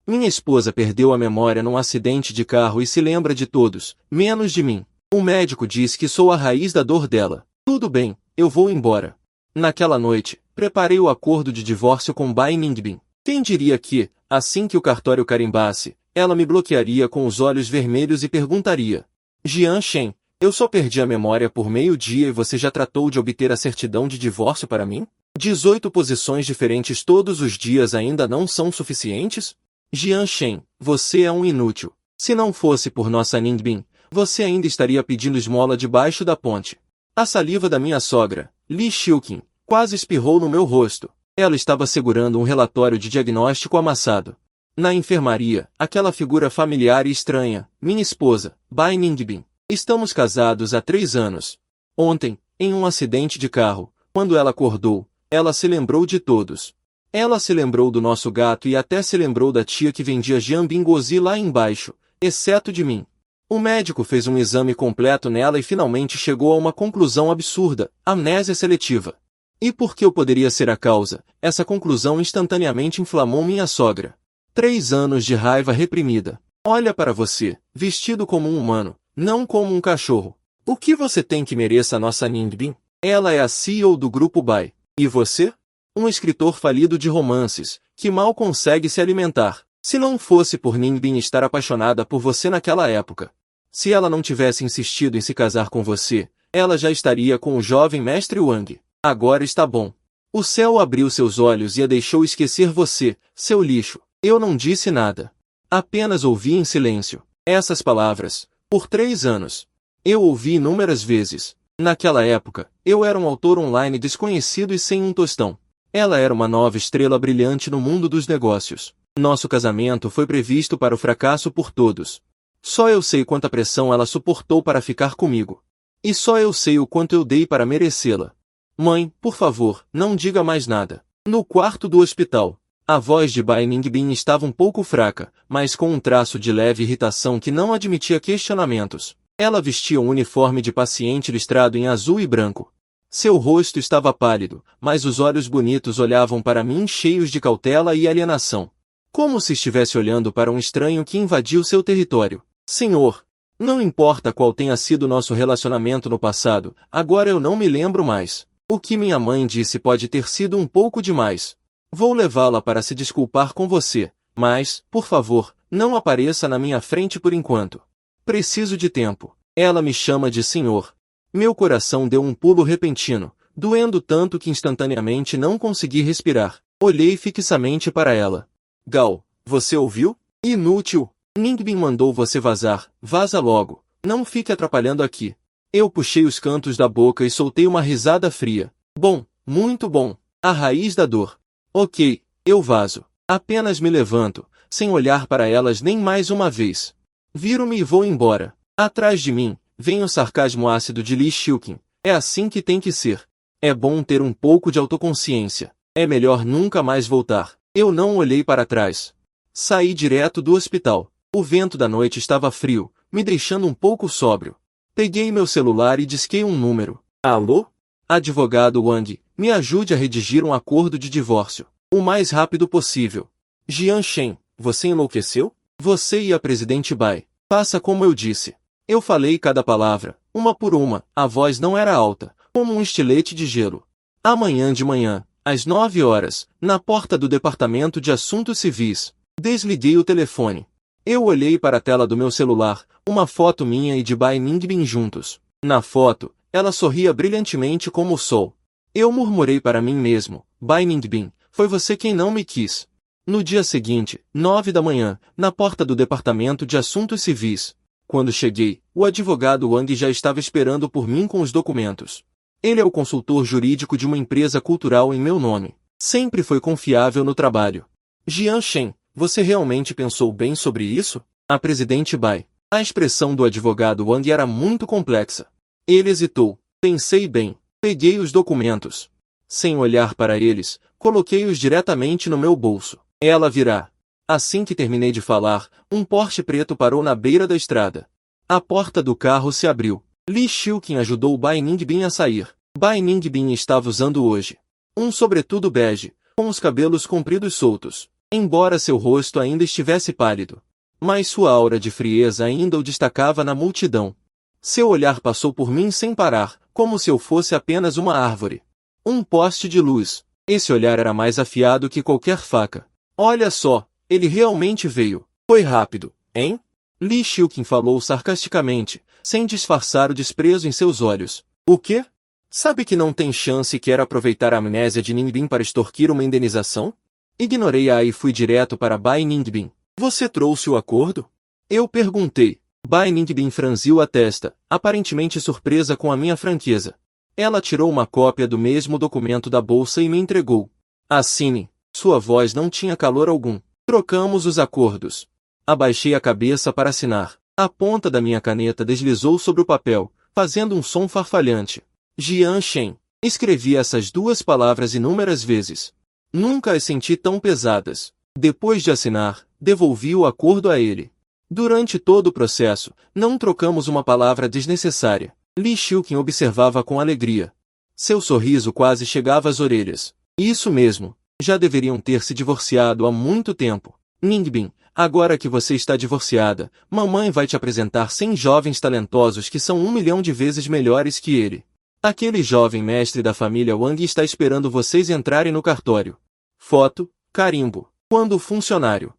Minha esposa perdeu a memória num acidente de carro e se lembra de todos, menos de mim. O médico diz que sou a raiz da dor dela. Tudo bem, eu vou embora. Naquela noite, preparei o acordo de divórcio com Bai Ningbin. Quem diria que, assim que o cartório carimbasse, ela me bloquearia com os olhos vermelhos e perguntaria: Jian Shen, eu só perdi a memória por meio-dia e você já tratou de obter a certidão de divórcio para mim? 18 posições diferentes todos os dias ainda não são suficientes? Jian Shen, você é um inútil. Se não fosse por nossa Ningbin, você ainda estaria pedindo esmola debaixo da ponte. A saliva da minha sogra, Li Xiuqin, quase espirrou no meu rosto. Ela estava segurando um relatório de diagnóstico amassado. Na enfermaria, aquela figura familiar e estranha, minha esposa, Bai Ningbin. Estamos casados há 3 anos. Ontem, em um acidente de carro, quando ela acordou, ela se lembrou de todos. Ela se lembrou do nosso gato e até se lembrou da tia que vendia Jianbingouzi lá embaixo, exceto de mim. O médico fez um exame completo nela e finalmente chegou a uma conclusão absurda: amnésia seletiva. E por que eu poderia ser a causa? Essa conclusão instantaneamente inflamou minha sogra. 3 anos de raiva reprimida. Olha para você, vestido como um humano, não como um cachorro. O que você tem que mereça a nossa Ningbin? Ela é a CEO do Grupo Bai. E você? Um escritor falido de romances, que mal consegue se alimentar. Se não fosse por Ningbin estar apaixonada por você naquela época. Se ela não tivesse insistido em se casar com você, ela já estaria com o jovem mestre Wang. Agora está bom. O céu abriu seus olhos e a deixou esquecer você, seu lixo. Eu não disse nada. Apenas ouvi em silêncio. Essas palavras. Por 3 anos. Eu ouvi inúmeras vezes. Naquela época, eu era um autor online desconhecido e sem um tostão. Ela era uma nova estrela brilhante no mundo dos negócios. Nosso casamento foi previsto para o fracasso por todos. Só eu sei quanta pressão ela suportou para ficar comigo. E só eu sei o quanto eu dei para merecê-la. Mãe, por favor, não diga mais nada. No quarto do hospital, a voz de Bai Ningbin estava um pouco fraca, mas com um traço de leve irritação que não admitia questionamentos. Ela vestia um uniforme de paciente listrado em azul e branco. Seu rosto estava pálido, mas os olhos bonitos olhavam para mim cheios de cautela e alienação. Como se estivesse olhando para um estranho que invadiu seu território. Senhor, não importa qual tenha sido nosso relacionamento no passado, agora eu não me lembro mais. O que minha mãe disse pode ter sido um pouco demais. Vou levá-la para se desculpar com você, mas, por favor, não apareça na minha frente por enquanto. Preciso de tempo. Ela me chama de senhor. Meu coração deu um pulo repentino, doendo tanto que instantaneamente não consegui respirar. Olhei fixamente para ela. Gao, você ouviu? Inútil! Ningbin mandou você vazar. Vaza logo. Não fique atrapalhando aqui. Eu puxei os cantos da boca e soltei uma risada fria. Bom, muito bom. A raiz da dor. Ok, eu vazo. Apenas me levanto, sem olhar para elas nem mais uma vez. Viro-me e vou embora. Atrás de mim, vem o sarcasmo ácido de Li Xiuqin. É assim que tem que ser. É bom ter um pouco de autoconsciência. É melhor nunca mais voltar. Eu não olhei para trás. Saí direto do hospital. O vento da noite estava frio, me deixando um pouco sóbrio. Peguei meu celular e disquei um número. Alô? Advogado Wang, me ajude a redigir um acordo de divórcio. O mais rápido possível. Jian Shen, você enlouqueceu? Você e a presidente Bai. Faça como eu disse. Eu falei cada palavra, uma por uma. A voz não era alta, como um estilete de gelo. Amanhã de manhã, às 9 horas, na porta do Departamento de Assuntos Civis. Desliguei o telefone. Eu olhei para a tela do meu celular, uma foto minha e de Bai Ningbin juntos. Na foto, ela sorria brilhantemente como o sol. Eu murmurei para mim mesmo: Bai Ningbin, foi você quem não me quis. No dia seguinte, 9 da manhã, na porta do Departamento de Assuntos Civis. Quando cheguei, o advogado Wang já estava esperando por mim com os documentos. Ele é o consultor jurídico de uma empresa cultural em meu nome. Sempre foi confiável no trabalho. Jian Shen, você realmente pensou bem sobre isso? A presidente Bai. A expressão do advogado Wang era muito complexa. Ele hesitou. Pensei bem. Peguei os documentos. Sem olhar para eles, coloquei-os diretamente no meu bolso. Ela virá. Assim que terminei de falar, um Porsche preto parou na beira da estrada. A porta do carro se abriu. Li Xiuqin ajudou Bai Ningbin a sair. Bai Ningbin estava usando hoje um sobretudo bege, com os cabelos compridos soltos. embora seu rosto ainda estivesse pálido. Mas sua aura de frieza ainda o destacava na multidão. Seu olhar passou por mim sem parar, como se eu fosse apenas uma árvore. Um poste de luz. Esse olhar era mais afiado que qualquer faca. Olha só, ele realmente veio. Foi rápido, hein? Li Shilkin falou sarcasticamente, sem disfarçar o desprezo em seus olhos. O quê? Sabe que não tem chance e quer aproveitar a amnésia de Ningbin para extorquir uma indenização? Ignorei-a e fui direto para Bai Ningbin. Você trouxe o acordo? Eu perguntei. Bai Ningbin franziu a testa, aparentemente surpresa com a minha franqueza. Ela tirou uma cópia do mesmo documento da bolsa e me entregou. Assine. Sua voz não tinha calor algum. Trocamos os acordos. Abaixei a cabeça para assinar. A ponta da minha caneta deslizou sobre o papel, fazendo um som farfalhante. Jian Shen. Escrevi essas duas palavras inúmeras vezes. Nunca as senti tão pesadas. Depois de assinar, devolvi o acordo a ele. Durante todo o processo, não trocamos uma palavra desnecessária. Li Shilkin observava com alegria. Seu sorriso quase chegava às orelhas. Isso mesmo, já deveriam ter se divorciado há muito tempo. Ningbin, agora que você está divorciada, mamãe vai te apresentar 100 jovens talentosos que são 1 milhão de vezes melhores que ele. Aquele jovem mestre da família Wang está esperando vocês entrarem no cartório. Foto, carimbo. Quando o funcionário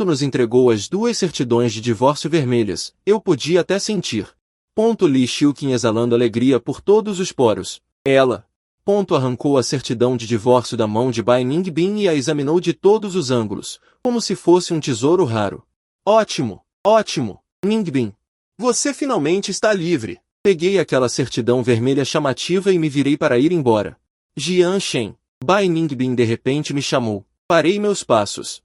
nos entregou as 2 certidões de divórcio vermelhas, eu podia até sentir. Li Shilkin exalando alegria por todos os poros. Ela arrancou a certidão de divórcio da mão de Bai Ningbin e a examinou de todos os ângulos, como se fosse um tesouro raro. Ótimo, ótimo, Ningbin. Você finalmente está livre. Peguei aquela certidão vermelha chamativa e me virei para ir embora. Jian Shen. Bai Ningbin de repente me chamou. Parei meus passos.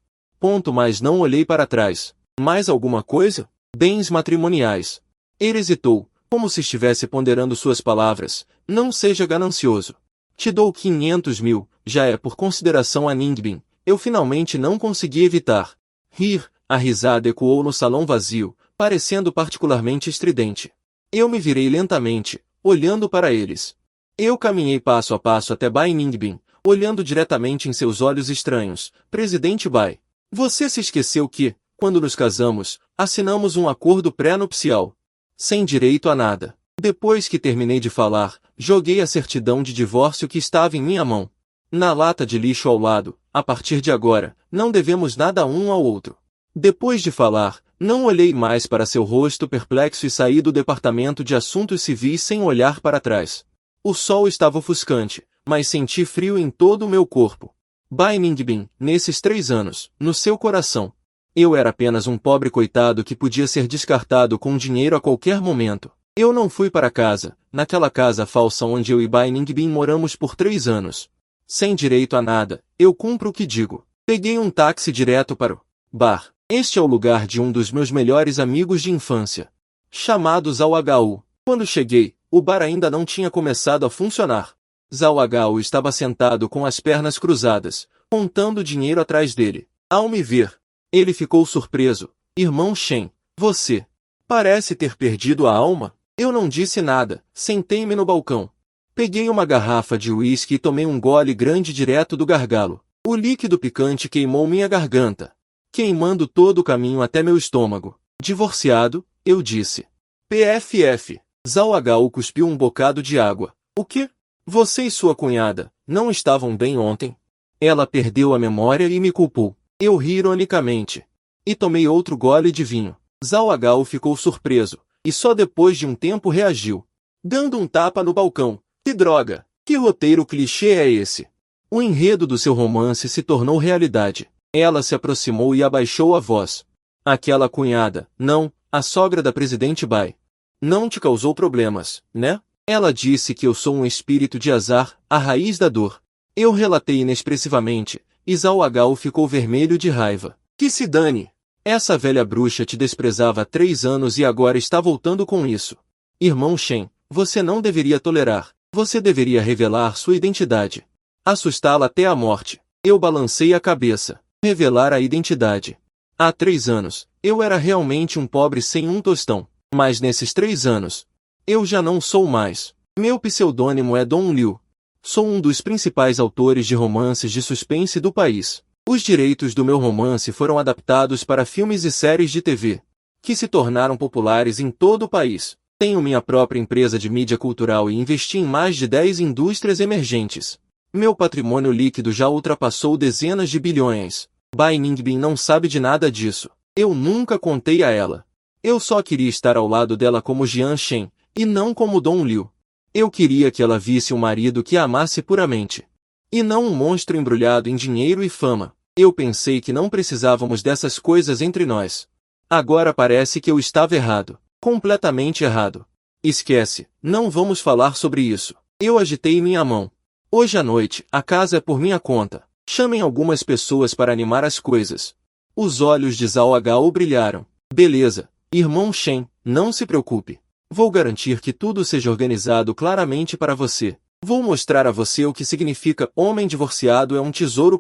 Mas não olhei para trás. Mais alguma coisa? Bens matrimoniais. Ele hesitou, como se estivesse ponderando suas palavras. Não seja ganancioso. Te dou 500 mil, já é por consideração a Ningbin. Eu finalmente não consegui evitar. Rir, a risada ecoou no salão vazio, parecendo particularmente estridente. Eu me virei lentamente, olhando para eles. Eu caminhei passo a passo até Bai Ningbin, olhando diretamente em seus olhos estranhos. Presidente Bai, você se esqueceu que, quando nos casamos, assinamos um acordo pré-nupcial. Sem direito a nada. Depois que terminei de falar, joguei a certidão de divórcio que estava em minha mão. Na lata de lixo ao lado. A partir de agora, não devemos nada um ao outro. Depois de falar, não olhei mais para seu rosto perplexo e saí do departamento de assuntos civis sem olhar para trás. O sol estava ofuscante, mas senti frio em todo o meu corpo. Bai Ningbin, nesses 3 anos, no seu coração. Eu era apenas um pobre coitado que podia ser descartado com dinheiro a qualquer momento. Eu não fui para casa, naquela casa falsa onde eu e Bai Ningbin moramos por 3 anos. Sem direito a nada, eu cumpro o que digo. Peguei um táxi direto para o bar. Este é o lugar de um dos meus melhores amigos de infância. Chamado Zhao Hou. Quando cheguei, o bar ainda não tinha começado a funcionar. Zhao Hou estava sentado com as pernas cruzadas, contando dinheiro atrás dele. Ao me ver, ele ficou surpreso. Irmão Shen, você parece ter perdido a alma? Eu não disse nada, sentei-me no balcão. Peguei uma garrafa de uísque e tomei um gole grande direto do gargalo. O líquido picante queimou minha garganta, queimando todo o caminho até meu estômago. Divorciado, eu disse. PFF. Zhao Hou cuspiu um bocado de água. O quê? Você e sua cunhada não estavam bem ontem? Ela perdeu a memória e me culpou. Eu ri ironicamente. E tomei outro gole de vinho. Zhao Hou ficou surpreso, e só depois de um tempo reagiu, dando um tapa no balcão. Que droga! Que roteiro clichê é esse? O enredo do seu romance se tornou realidade. Ela se aproximou e abaixou a voz. Aquela cunhada, não, a sogra da presidente Bai. Não te causou problemas, né? Ela disse que eu sou um espírito de azar, a raiz da dor. Eu relatei inexpressivamente, e Zhao Hou ficou vermelho de raiva. Que se dane! Essa velha bruxa te desprezava há 3 anos e agora está voltando com isso. Irmão Shen, você não deveria tolerar. Você deveria revelar sua identidade. Assustá-la até a morte. Eu balancei a cabeça. Revelar a identidade. Há 3 anos, eu era realmente um pobre sem um tostão. Mas nesses 3 anos, eu já não sou mais. Meu pseudônimo é Dong Liu. Sou um dos principais autores de romances de suspense do país. Os direitos do meu romance foram adaptados para filmes e séries de TV, que se tornaram populares em todo o país. Tenho minha própria empresa de mídia cultural e investi em mais de 10 indústrias emergentes. Meu patrimônio líquido já ultrapassou dezenas de bilhões. Bai Ningbin não sabe de nada disso. Eu nunca contei a ela. Eu só queria estar ao lado dela como Jian Shen, e não como Dong Liu. Eu queria que ela visse um marido que a amasse puramente. E não um monstro embrulhado em dinheiro e fama. Eu pensei que não precisávamos dessas coisas entre nós. Agora parece que eu estava errado. Completamente errado. Esquece, não vamos falar sobre isso. Eu agitei minha mão. Hoje à noite, a casa é por minha conta. Chamem algumas pessoas para animar as coisas. Os olhos de Zhao Hao brilharam. Beleza, irmão Shen, não se preocupe. Vou garantir que tudo seja organizado claramente para você. Vou mostrar a você o que significa homem divorciado é um tesouro.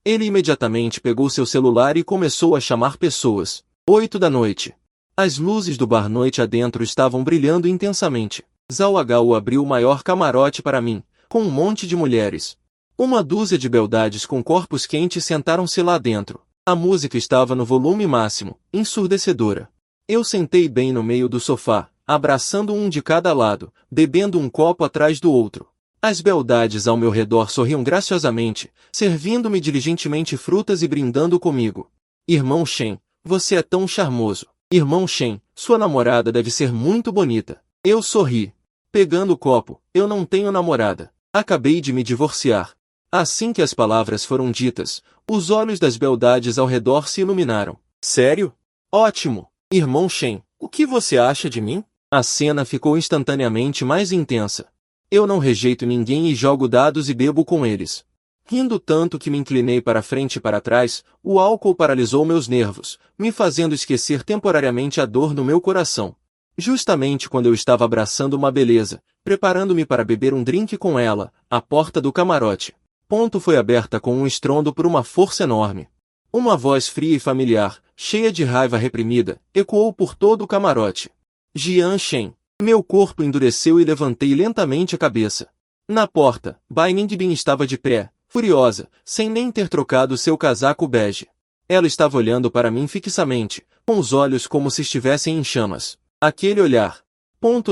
Ele imediatamente pegou seu celular e começou a chamar pessoas. 8 da noite. As luzes do bar noite adentro estavam brilhando intensamente. Zhao Hao abriu o maior camarote para mim, com um monte de mulheres. Uma dúzia de beldades com corpos quentes sentaram-se lá dentro. A música estava no volume máximo, ensurdecedora. Eu sentei bem no meio do sofá, abraçando um de cada lado, bebendo um copo atrás do outro. As beldades ao meu redor sorriam graciosamente, servindo-me diligentemente frutas e brindando comigo. Irmão Shen, você é tão charmoso. Irmão Shen, sua namorada deve ser muito bonita. Eu sorri. Pegando o copo, eu não tenho namorada. Acabei de me divorciar. Assim que as palavras foram ditas, os olhos das beldades ao redor se iluminaram. Sério? Ótimo! Irmão Shen, o que você acha de mim? A cena ficou instantaneamente mais intensa. Eu não rejeito ninguém e jogo dados e bebo com eles. Rindo tanto que me inclinei para frente e para trás, o álcool paralisou meus nervos, me fazendo esquecer temporariamente a dor no meu coração. Justamente quando eu estava abraçando uma beleza, preparando-me para beber um drink com ela, a porta do camarote. Foi aberta com um estrondo por uma força enorme. Uma voz fria e familiar, cheia de raiva reprimida, ecoou por todo o camarote. Jian Shen. Meu corpo endureceu e levantei lentamente a cabeça. Na porta, Bai Ningbin estava de pé, furiosa, sem nem ter trocado seu casaco bege. Ela estava olhando para mim fixamente, com os olhos como se estivessem em chamas. Aquele olhar.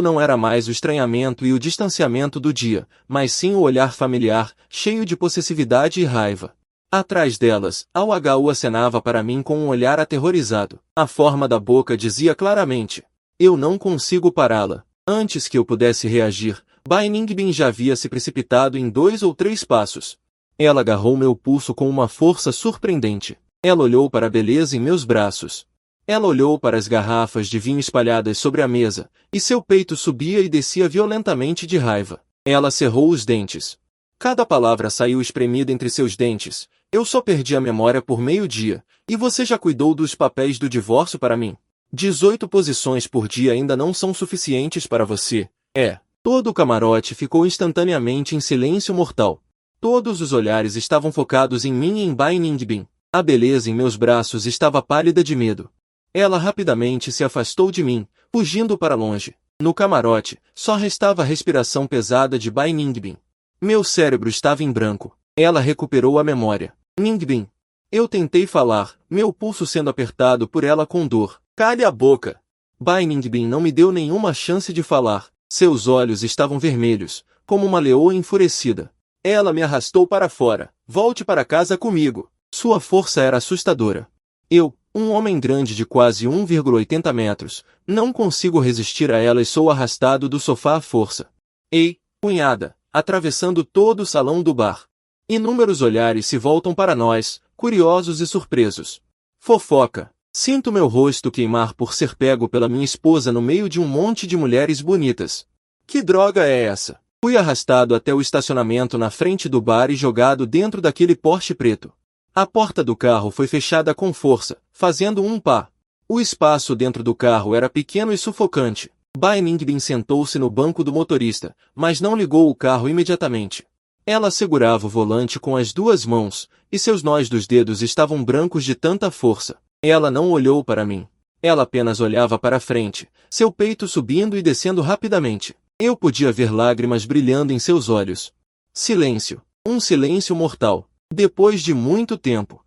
Não era mais o estranhamento e o distanciamento do dia, mas sim o olhar familiar, cheio de possessividade e raiva. Atrás delas, Zhao Hao acenava para mim com um olhar aterrorizado. A forma da boca dizia claramente: eu não consigo pará-la. Antes que eu pudesse reagir, Bai Ningbin já havia se precipitado em 2 ou 3 passos. Ela agarrou meu pulso com uma força surpreendente. Ela olhou para a beleza em meus braços. Ela olhou para as garrafas de vinho espalhadas sobre a mesa, e seu peito subia e descia violentamente de raiva. Ela cerrou os dentes. Cada palavra saiu espremida entre seus dentes. Eu só perdi a memória por meio-dia, e você já cuidou dos papéis do divórcio para mim? 18 posições por dia ainda não são suficientes para você, é. Todo o camarote ficou instantaneamente em silêncio mortal. Todos os olhares estavam focados em mim e em Bai Ningbin. A beleza em meus braços estava pálida de medo. Ela rapidamente se afastou de mim, fugindo para longe. No camarote, só restava a respiração pesada de Bai Ningbin. Meu cérebro estava em branco. Ela recuperou a memória. Ningbin. Eu tentei falar, meu pulso sendo apertado por ela com dor. Cale a boca! Bai Ningbin não me deu nenhuma chance de falar. Seus olhos estavam vermelhos, como uma leoa enfurecida. Ela me arrastou para fora. Volte para casa comigo. Sua força era assustadora. Eu, um homem grande de quase 1,80 metros, não consigo resistir a ela e sou arrastado do sofá à força. Ei, cunhada, atravessando todo o salão do bar. Inúmeros olhares se voltam para nós, curiosos e surpresos. Fofoca. Sinto meu rosto queimar por ser pego pela minha esposa no meio de um monte de mulheres bonitas. Que droga é essa? Fui arrastado até o estacionamento na frente do bar e jogado dentro daquele Porsche preto. A porta do carro foi fechada com força, fazendo um pá. O espaço dentro do carro era pequeno e sufocante. Bai Ningbin sentou-se no banco do motorista, mas não ligou o carro imediatamente. Ela segurava o volante com as 2 mãos, e seus nós dos dedos estavam brancos de tanta força. Ela não olhou para mim. Ela apenas olhava para frente, seu peito subindo e descendo rapidamente. Eu podia ver lágrimas brilhando em seus olhos. Silêncio. Um silêncio mortal. Depois de muito tempo.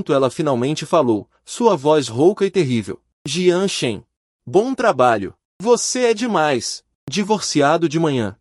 Ela finalmente falou, sua voz rouca e terrível. Jian Shen. Bom trabalho. Você é demais. Divorciado de manhã.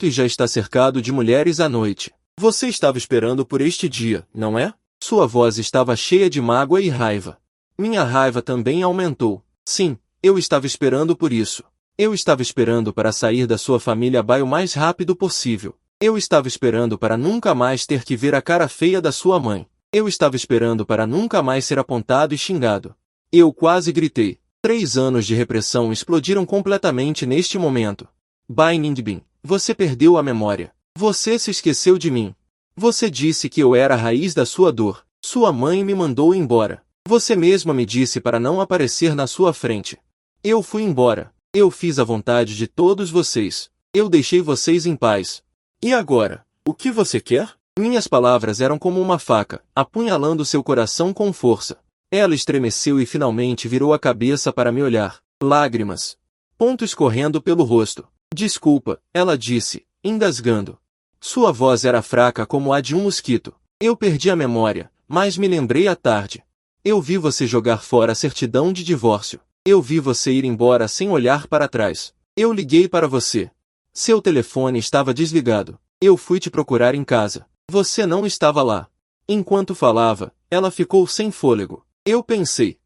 E já está cercado de mulheres à noite. Você estava esperando por este dia, não é? Sua voz estava cheia de mágoa e raiva. Minha raiva também aumentou. Sim, eu estava esperando por isso. Eu estava esperando para sair da sua família Bai o mais rápido possível. Eu estava esperando para nunca mais ter que ver a cara feia da sua mãe. Eu estava esperando para nunca mais ser apontado e xingado. Eu quase gritei. 3 anos de repressão explodiram completamente neste momento. Bai Ningbin, você perdeu a memória. Você se esqueceu de mim. Você disse que eu era a raiz da sua dor. Sua mãe me mandou embora. Você mesma me disse para não aparecer na sua frente. Eu fui embora. Eu fiz a vontade de todos vocês. Eu deixei vocês em paz. E agora, o que você quer? Minhas palavras eram como uma faca, apunhalando seu coração com força. Ela estremeceu e finalmente virou a cabeça para me olhar. Lágrimas. Escorrendo pelo rosto. Desculpa, ela disse, engasgando. Sua voz era fraca como a de um mosquito. Eu perdi a memória, mas me lembrei à tarde. Eu vi você jogar fora a certidão de divórcio. Eu vi você ir embora sem olhar para trás. Eu liguei para você. Seu telefone estava desligado. Eu fui te procurar em casa. Você não estava lá. Enquanto falava, ela ficou sem fôlego. Eu pensei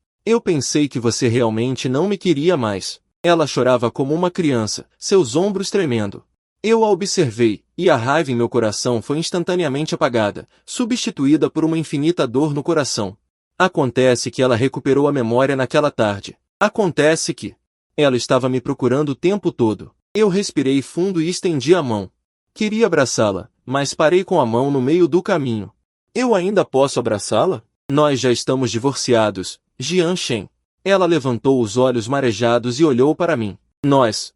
que você realmente não me queria mais. Ela chorava como uma criança, seus ombros tremendo. Eu a observei, e a raiva em meu coração foi instantaneamente apagada, substituída por uma infinita dor no coração. Acontece que ela recuperou a memória naquela tarde. Acontece que ela estava me procurando o tempo todo. Eu respirei fundo e estendi a mão. Queria abraçá-la, mas parei com a mão no meio do caminho. Eu ainda posso abraçá-la? Nós já estamos divorciados, Jian Shen. Ela levantou os olhos marejados e olhou para mim. Nós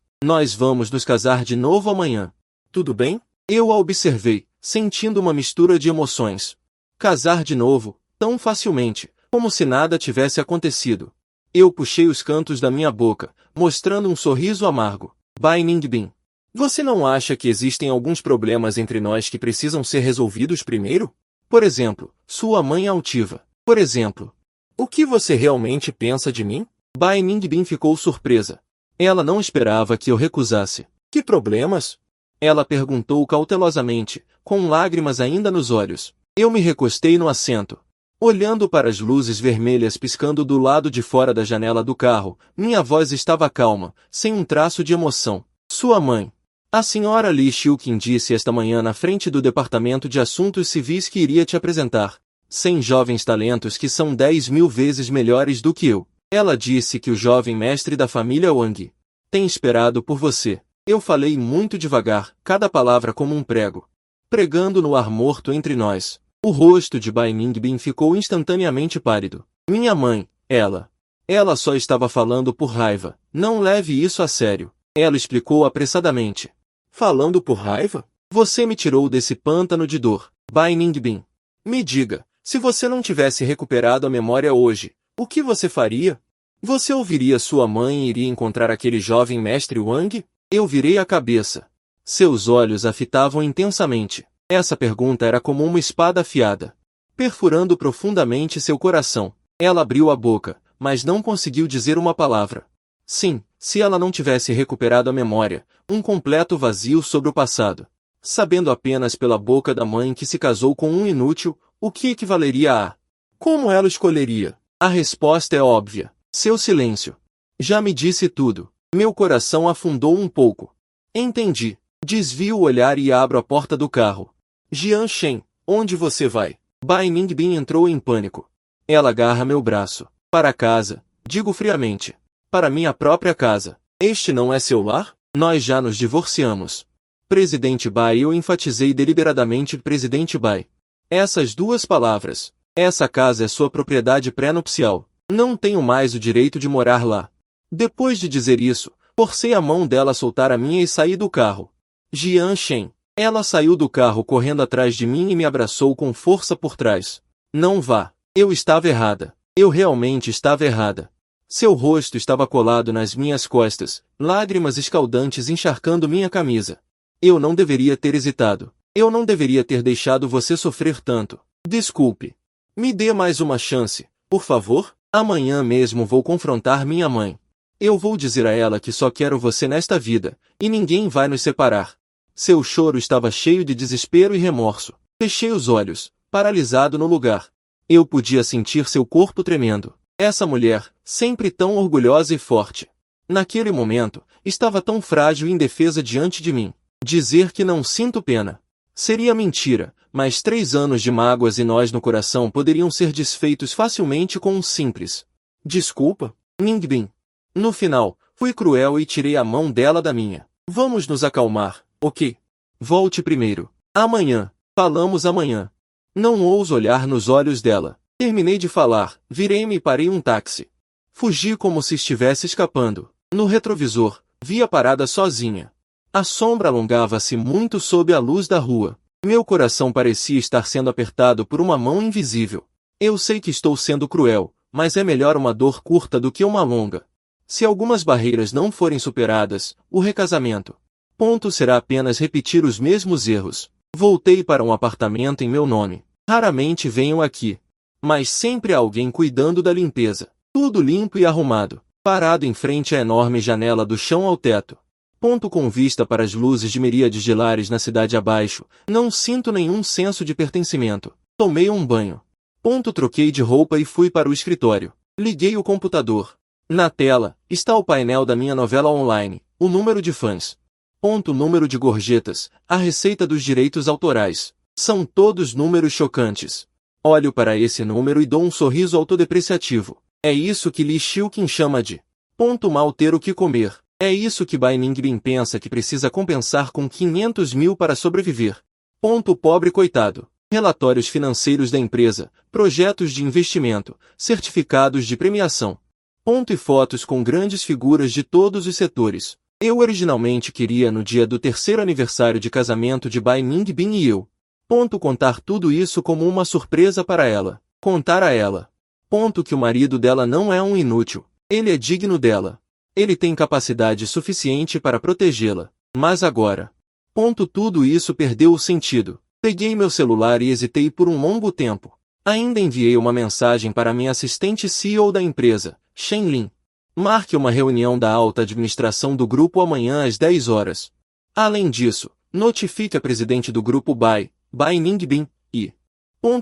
vamos nos casar de novo amanhã. Tudo bem? Eu a observei, sentindo uma mistura de emoções. Casar de novo, tão facilmente, como se nada tivesse acontecido. Eu puxei os cantos da minha boca, mostrando um sorriso amargo. Bai Ningbin. Você não acha que existem alguns problemas entre nós que precisam ser resolvidos primeiro? Por exemplo, sua mãe altiva. Por exemplo, o que você realmente pensa de mim? Bai Ningbin ficou surpresa. Ela não esperava que eu recusasse. Que problemas? Ela perguntou cautelosamente, com lágrimas ainda nos olhos. Eu me recostei no assento. Olhando para as luzes vermelhas piscando do lado de fora da janela do carro, minha voz estava calma, sem um traço de emoção. Sua mãe. A senhora Li Xiuqin disse esta manhã na frente do Departamento de Assuntos Civis que iria te apresentar 100 jovens talentos que são 10.000 vezes melhores do que eu. Ela disse que o jovem mestre da família Wang tem esperado por você. Eu falei muito devagar, cada palavra como um prego, pregando no ar morto entre nós. O rosto de Bai Ningbin ficou instantaneamente pálido. Minha mãe, ela só estava falando por raiva. Não leve isso a sério. Ela explicou apressadamente. Falando por raiva? Você me tirou desse pântano de dor. Bai Ningbin. Me diga, se você não tivesse recuperado a memória hoje, o que você faria? Você ouviria sua mãe e iria encontrar aquele jovem mestre Wang? Eu virei a cabeça. Seus olhos a fitavam intensamente. Essa pergunta era como uma espada afiada, perfurando profundamente seu coração. Ela abriu a boca, mas não conseguiu dizer uma palavra. Sim, se ela não tivesse recuperado a memória, um completo vazio sobre o passado. Sabendo apenas pela boca da mãe que se casou com um inútil, o que equivaleria a... Como ela escolheria? A resposta é óbvia. Seu silêncio. Já me disse tudo. Meu coração afundou um pouco. Entendi. Desvio o olhar e abro a porta do carro. Jian Shen, onde você vai? Bai Ningbin entrou em pânico. Ela agarra meu braço. Para casa, digo friamente. Para minha própria casa. Este não é seu lar? Nós já nos divorciamos. Presidente Bai, eu enfatizei deliberadamente Presidente Bai. Essas duas palavras. Essa casa é sua propriedade pré-nupcial. Não tenho mais o direito de morar lá. Depois de dizer isso, forcei a mão dela a soltar a minha e saí do carro. Jian Shen. Ela saiu do carro correndo atrás de mim e me abraçou com força por trás. Não vá. Eu estava errada. Eu realmente estava errada. Seu rosto estava colado nas minhas costas, lágrimas escaldantes encharcando minha camisa. Eu não deveria ter hesitado. Eu não deveria ter deixado você sofrer tanto. Desculpe. Me dê mais uma chance, por favor. Amanhã mesmo vou confrontar minha mãe. Eu vou dizer a ela que só quero você nesta vida, e ninguém vai nos separar. Seu choro estava cheio de desespero e remorso. Fechei os olhos, paralisado no lugar. Eu podia sentir seu corpo tremendo. Essa mulher, sempre tão orgulhosa e forte. Naquele momento, estava tão frágil e indefesa diante de mim. Dizer que não sinto pena seria mentira, mas 3 anos de mágoas e nós no coração poderiam ser desfeitos facilmente com um simples desculpa, Ningbin. No final, fui cruel e tirei a mão dela da minha. Vamos nos acalmar, ok? Volte primeiro. Amanhã. Falamos amanhã. Não ouso olhar nos olhos dela. Terminei de falar, virei-me e parei um táxi. Fugi como se estivesse escapando. No retrovisor, vi a parada sozinha. A sombra alongava-se muito sob a luz da rua. Meu coração parecia estar sendo apertado por uma mão invisível. Eu sei que estou sendo cruel, mas é melhor uma dor curta do que uma longa. Se algumas barreiras não forem superadas, o recasamento. Será apenas repetir os mesmos erros. Voltei para um apartamento em meu nome. Raramente venho aqui. Mas sempre há alguém cuidando da limpeza. Tudo limpo e arrumado. Parado em frente à enorme janela do chão ao teto. Com vista para as luzes de miríades de lares na cidade abaixo, não sinto nenhum senso de pertencimento. Tomei um banho. Troquei de roupa e fui para o escritório. Liguei o computador. Na tela, está o painel da minha novela online, o número de fãs. Número de gorjetas, a receita dos direitos autorais. São todos números chocantes. Olho para esse número e dou um sorriso autodepreciativo. É isso que Lee Shilkin chama de mal ter o que comer. É isso que Bai Ningbin pensa que precisa compensar com 500 mil para sobreviver. Pobre coitado. Relatórios financeiros da empresa, projetos de investimento, certificados de premiação. E fotos com grandes figuras de todos os setores. Eu originalmente queria no dia do 3º aniversário de casamento de Bai Ningbin e eu. Contar tudo isso como uma surpresa para ela. Contar a ela. Que o marido dela não é um inútil. Ele é digno dela. Ele tem capacidade suficiente para protegê-la. Mas agora. Tudo isso perdeu o sentido. Peguei meu celular e hesitei por um longo tempo. Ainda enviei uma mensagem para minha assistente CEO da empresa, Shen Lin. Marque uma reunião da alta administração do grupo amanhã às 10 horas. Além disso, notifique a presidente do grupo Bai Ningbin, e...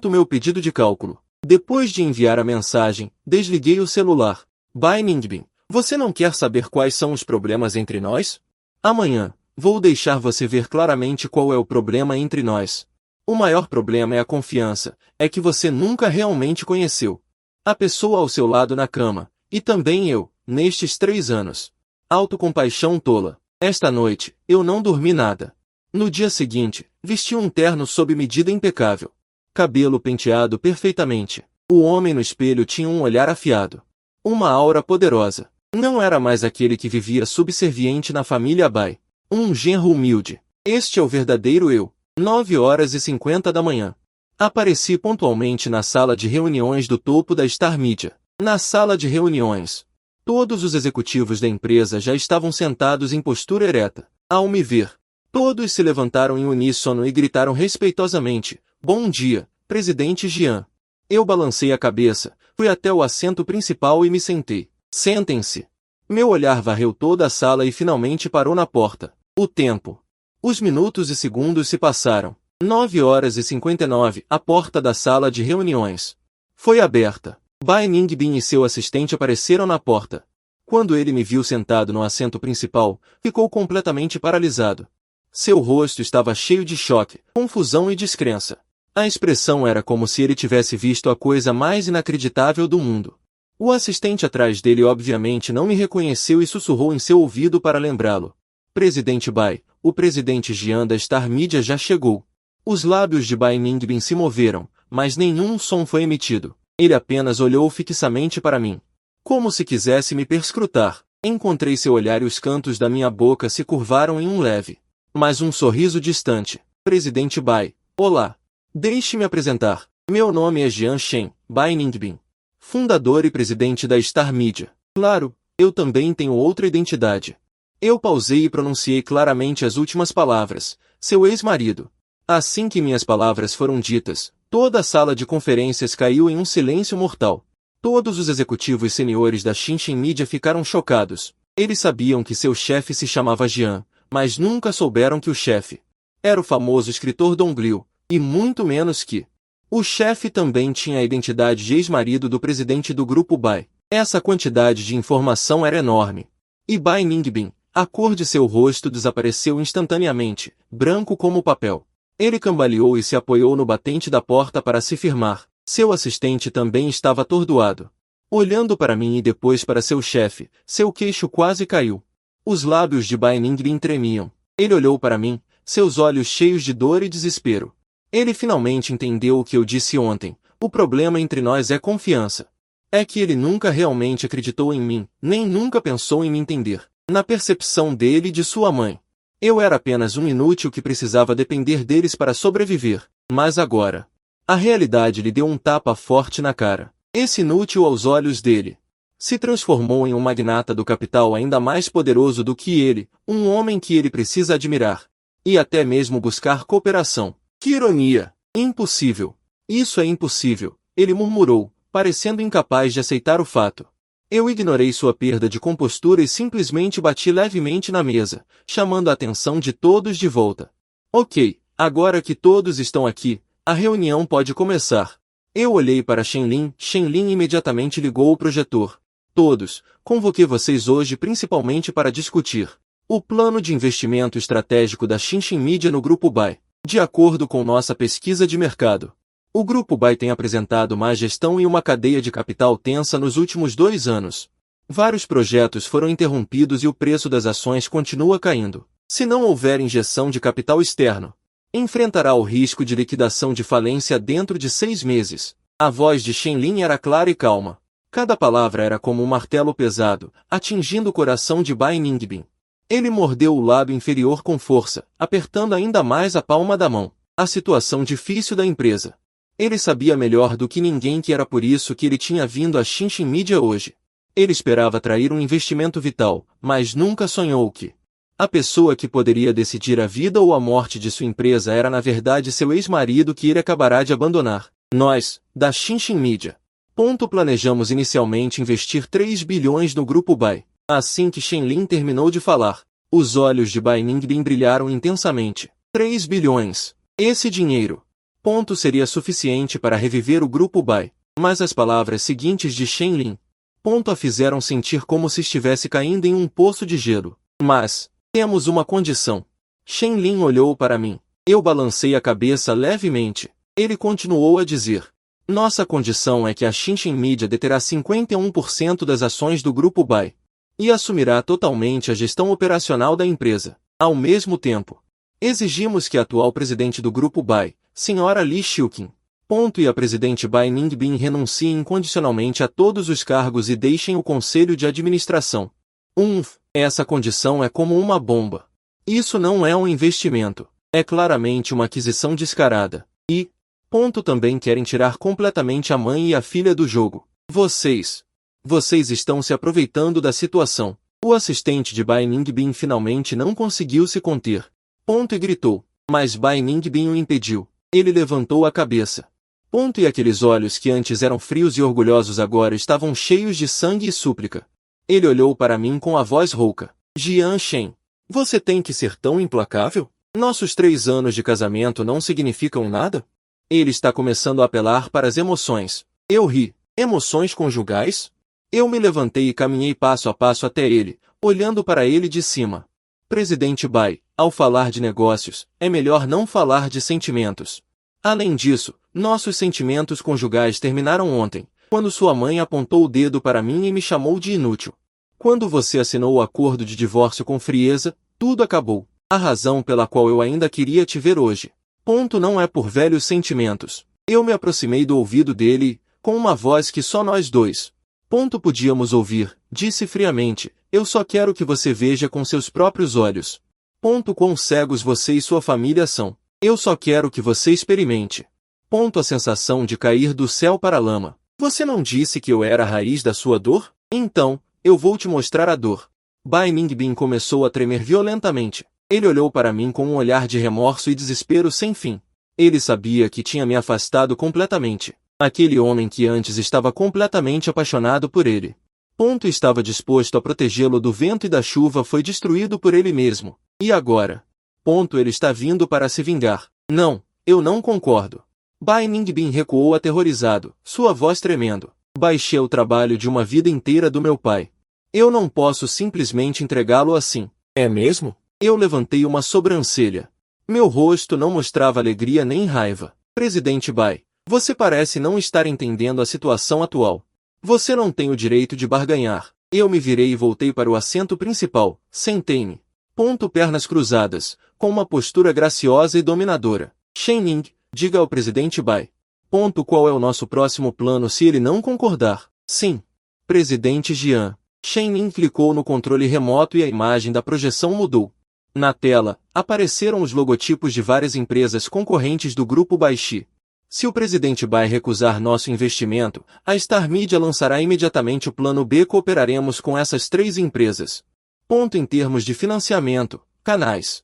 meu pedido de cálculo. Depois de enviar a mensagem, desliguei o celular. Bai Ningbin, você não quer saber quais são os problemas entre nós? Amanhã, vou deixar você ver claramente qual é o problema entre nós. O maior problema é a confiança, é que você nunca realmente conheceu a pessoa ao seu lado na cama, e também eu, nestes 3 anos. Autocompaixão tola. Esta noite, eu não dormi nada. No dia seguinte, vesti um terno sob medida impecável. Cabelo penteado perfeitamente. O homem no espelho tinha um olhar afiado. Uma aura poderosa. Não era mais aquele que vivia subserviente na família Bai. Um genro humilde. Este é o verdadeiro eu. 9h50 da manhã. Apareci pontualmente na sala de reuniões do topo da Star Media. Na sala de reuniões, todos os executivos da empresa já estavam sentados em postura ereta. Ao me ver, todos se levantaram em uníssono e gritaram respeitosamente: "Bom dia, presidente Jian." Eu balancei a cabeça, fui até o assento principal e me sentei. "Sentem-se." Meu olhar varreu toda a sala e finalmente parou na porta. O tempo. Os minutos e segundos se passaram. 9h59, a porta da sala de reuniões foi aberta. Bai Ningbin e seu assistente apareceram na porta. Quando ele me viu sentado no assento principal, ficou completamente paralisado. Seu rosto estava cheio de choque, confusão e descrença. A expressão era como se ele tivesse visto a coisa mais inacreditável do mundo. O assistente atrás dele obviamente não me reconheceu e sussurrou em seu ouvido para lembrá-lo. "Presidente Bai, o presidente Jian da Star Media já chegou." Os lábios de Bai Ningbin se moveram, mas nenhum som foi emitido. Ele apenas olhou fixamente para mim, como se quisesse me perscrutar. Encontrei seu olhar e os cantos da minha boca se curvaram em um leve, mas um sorriso distante. "Presidente Bai, olá. Deixe-me apresentar. Meu nome é Jian Shen, Bai Ningbin, fundador e presidente da Star Media. Claro, eu também tenho outra identidade." Eu pausei e pronunciei claramente as últimas palavras: "seu ex-marido." Assim que minhas palavras foram ditas, Toda a sala de conferências caiu em um silêncio mortal. Todos os executivos seniores da Xinjiang Media ficaram chocados. Eles sabiam que seu chefe se chamava Jian, mas nunca souberam que o chefe era o famoso escritor Dong Liu, e muito menos que o chefe também tinha a identidade de ex-marido do presidente do Grupo Bai. Essa quantidade de informação era enorme. E Bai Ningbin, a cor de seu rosto desapareceu instantaneamente, branco como papel. Ele cambaleou e se apoiou no batente da porta para se firmar. Seu assistente também estava atordoado. Olhando para mim e depois para seu chefe, seu queixo quase caiu. Os lábios de Bai Ningbin tremiam. Ele olhou para mim, seus olhos cheios de dor e desespero. Ele finalmente entendeu o que eu disse ontem. O problema entre nós é confiança. É que ele nunca realmente acreditou em mim, nem nunca pensou em me entender. Na percepção dele e de sua mãe, eu era apenas um inútil que precisava depender deles para sobreviver. Mas agora, a realidade lhe deu um tapa forte na cara. Esse inútil aos olhos dele se transformou em um magnata do capital ainda mais poderoso do que ele, um homem que ele precisa admirar. E até mesmo buscar cooperação. Que ironia! Impossível! Isso é impossível, ele murmurou, parecendo incapaz de aceitar o fato. Eu ignorei sua perda de compostura e simplesmente bati levemente na mesa, chamando a atenção de todos de volta. Ok, agora que todos estão aqui, a reunião pode começar. Eu olhei para Shenlin imediatamente ligou o projetor. Todos, convoquei vocês hoje principalmente para discutir o plano de investimento estratégico da Xinjiang Media no Grupo Bai. De acordo com nossa pesquisa de mercado, o Grupo Bai tem apresentado má gestão e uma cadeia de capital tensa nos últimos 2 anos. Vários projetos foram interrompidos e o preço das ações continua caindo. Se não houver injeção de capital externo, enfrentará o risco de liquidação de falência dentro de 6 meses. A voz de Shenlin era clara e calma. Cada palavra era como um martelo pesado, atingindo o coração de Bai Ningbin. Ele mordeu o lábio inferior com força, apertando ainda mais a palma da mão. A situação difícil da empresa. Ele sabia melhor do que ninguém que era por isso que ele tinha vindo à Xinjiang Media hoje. Ele esperava atrair um investimento vital, mas nunca sonhou que a pessoa que poderia decidir a vida ou a morte de sua empresa era na verdade seu ex-marido que ele acabará de abandonar. Nós, da Xinjiang Media, planejamos inicialmente investir 3 bilhões no Grupo Bai. Assim que Shenlin terminou de falar, os olhos de Bai Ningbin brilharam intensamente. 3 bilhões. Esse dinheiro seria suficiente para reviver o Grupo Bai, mas as palavras seguintes de Shenlin a fizeram sentir como se estivesse caindo em um poço de gelo. Mas, temos uma condição. Shenlin olhou para mim. Eu balancei a cabeça levemente. Ele continuou a dizer. Nossa condição é que a Xinjiang Media deterá 51% das ações do Grupo Bai e assumirá totalmente a gestão operacional da empresa. Ao mesmo tempo, exigimos que a atual presidente do Grupo Bai, Sra. Li Xiuqin, e a presidente Bai Ningbin renunciem incondicionalmente a todos os cargos e deixem o conselho de administração. Essa condição é como uma bomba. Isso não é um investimento. É claramente uma aquisição descarada. E, também querem tirar completamente a mãe e a filha do jogo. Vocês estão se aproveitando da situação. O assistente de Bai Ningbin finalmente não conseguiu se conter. E gritou. Mas Bai Ningbin o impediu. Ele levantou a cabeça. E aqueles olhos que antes eram frios e orgulhosos agora estavam cheios de sangue e súplica. Ele olhou para mim com a voz rouca. Jian Shen, você tem que ser tão implacável? Nossos 3 anos de casamento não significam nada? Ele está começando a apelar para as emoções. Eu ri. Emoções conjugais? Eu me levantei e caminhei passo a passo até ele, olhando para ele de cima. Presidente Bai, ao falar de negócios, é melhor não falar de sentimentos. Além disso, nossos sentimentos conjugais terminaram ontem, quando sua mãe apontou o dedo para mim e me chamou de inútil. Quando você assinou o acordo de divórcio com frieza, tudo acabou. A razão pela qual eu ainda queria te ver hoje. Não é por velhos sentimentos. Eu me aproximei do ouvido dele e, com uma voz que só nós dois podíamos ouvir, disse friamente, eu só quero que você veja com seus próprios olhos. Quão cegos você e sua família são. Eu só quero que você experimente. A sensação de cair do céu para a lama. Você não disse que eu era a raiz da sua dor? Então, eu vou te mostrar a dor. Bai Ningbin começou a tremer violentamente. Ele olhou para mim com um olhar de remorso e desespero sem fim. Ele sabia que tinha me afastado completamente. Aquele homem que antes estava completamente apaixonado por ele. Estava disposto a protegê-lo do vento e da chuva foi destruído por ele mesmo. E agora? Ele está vindo para se vingar. Não, eu não concordo. Bai Ningbin recuou aterrorizado, sua voz tremendo. Baixei o trabalho de uma vida inteira do meu pai. Eu não posso simplesmente entregá-lo assim. É mesmo? Eu levantei uma sobrancelha. Meu rosto não mostrava alegria nem raiva. Presidente Bai, você parece não estar entendendo a situação atual. Você não tem o direito de barganhar. Eu me virei e voltei para o assento principal. Sentei-me. Pernas cruzadas, com uma postura graciosa e dominadora. Shen Ning, diga ao presidente Bai. Qual é o nosso próximo plano se ele não concordar? Sim. Presidente Jian. Shen Ning clicou no controle remoto e a imagem da projeção mudou. Na tela, apareceram os logotipos de várias empresas concorrentes do grupo Baixi. Se o presidente Bai recusar nosso investimento, a Star Media lançará imediatamente o plano B. Cooperaremos com essas 3 empresas. Em termos de financiamento, canais.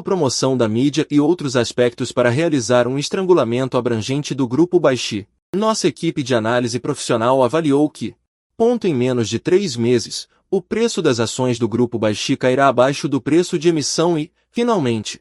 Promoção da mídia e outros aspectos para realizar um estrangulamento abrangente do grupo Baixi. Nossa equipe de análise profissional avaliou que, em menos de 3 meses, o preço das ações do grupo Baixi cairá abaixo do preço de emissão e, finalmente,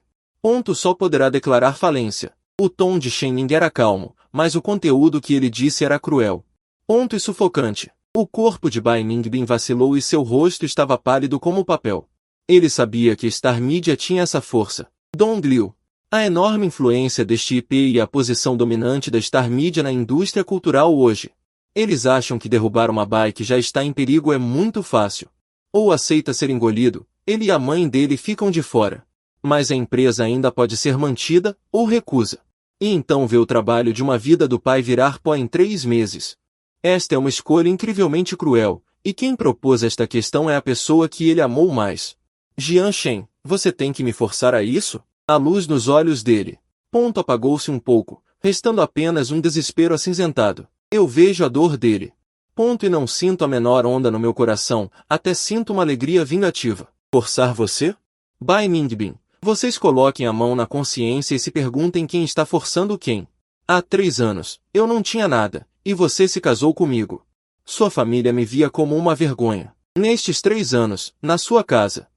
só poderá declarar falência. O tom de Shen Ning era calmo, mas o conteúdo que ele disse era cruel. E sufocante. O corpo de Bai Ningbin vacilou e seu rosto estava pálido como papel. Ele sabia que Star Media tinha essa força. Dong Liu. A enorme influência deste IP e a posição dominante da Star Media na indústria cultural hoje. Eles acham que derrubar uma Bai que já está em perigo é muito fácil. Ou aceita ser engolido, ele e a mãe dele ficam de fora. Mas a empresa ainda pode ser mantida, ou recusa. E então vê o trabalho de uma vida do pai virar pó em 3 meses. Esta é uma escolha incrivelmente cruel, e quem propôs esta questão é a pessoa que ele amou mais. Jian Shen, você tem que me forçar a isso? A luz nos olhos dele. Apagou-se um pouco, restando apenas um desespero acinzentado. Eu vejo a dor dele. E não sinto a menor onda no meu coração, até sinto uma alegria vingativa. Forçar você? Bai Ningbin, vocês coloquem a mão na consciência e se perguntem quem está forçando quem. Há 3 anos, eu não tinha nada. E você se casou comigo. Sua família me via como uma vergonha. Nestes 3 anos, na sua casa.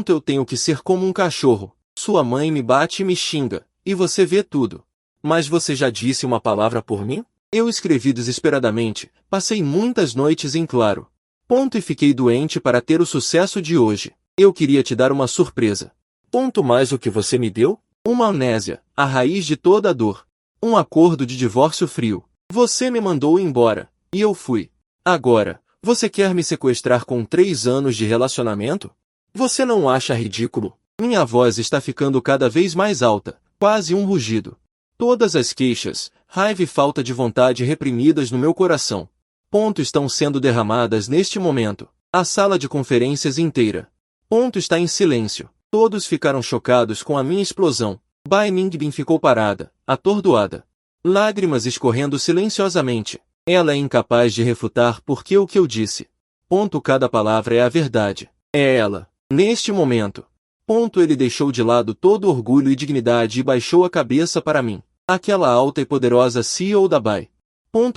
Eu tenho que ser como um cachorro. Sua mãe me bate e me xinga, e você vê tudo. Mas você já disse uma palavra por mim? Eu escrevi desesperadamente, passei muitas noites em claro. E fiquei doente para ter o sucesso de hoje. Eu queria te dar uma surpresa. Mais o que você me deu? Uma amnésia, a raiz de toda a dor. Um acordo de divórcio frio. Você me mandou embora, e eu fui. Agora, você quer me sequestrar com 3 anos de relacionamento? Você não acha ridículo? Minha voz está ficando cada vez mais alta, quase um rugido. Todas as queixas, raiva e falta de vontade reprimidas no meu coração. Estão sendo derramadas neste momento. A sala de conferências inteira. Está em silêncio. Todos ficaram chocados com a minha explosão. Bai Ningbin ficou parada, atordoada. Lágrimas escorrendo silenciosamente. Ela é incapaz de refutar porque o que eu disse. Cada palavra é a verdade. É ela. Neste momento. Ele deixou de lado todo orgulho e dignidade e baixou a cabeça para mim. Aquela alta e poderosa CEO da Bai.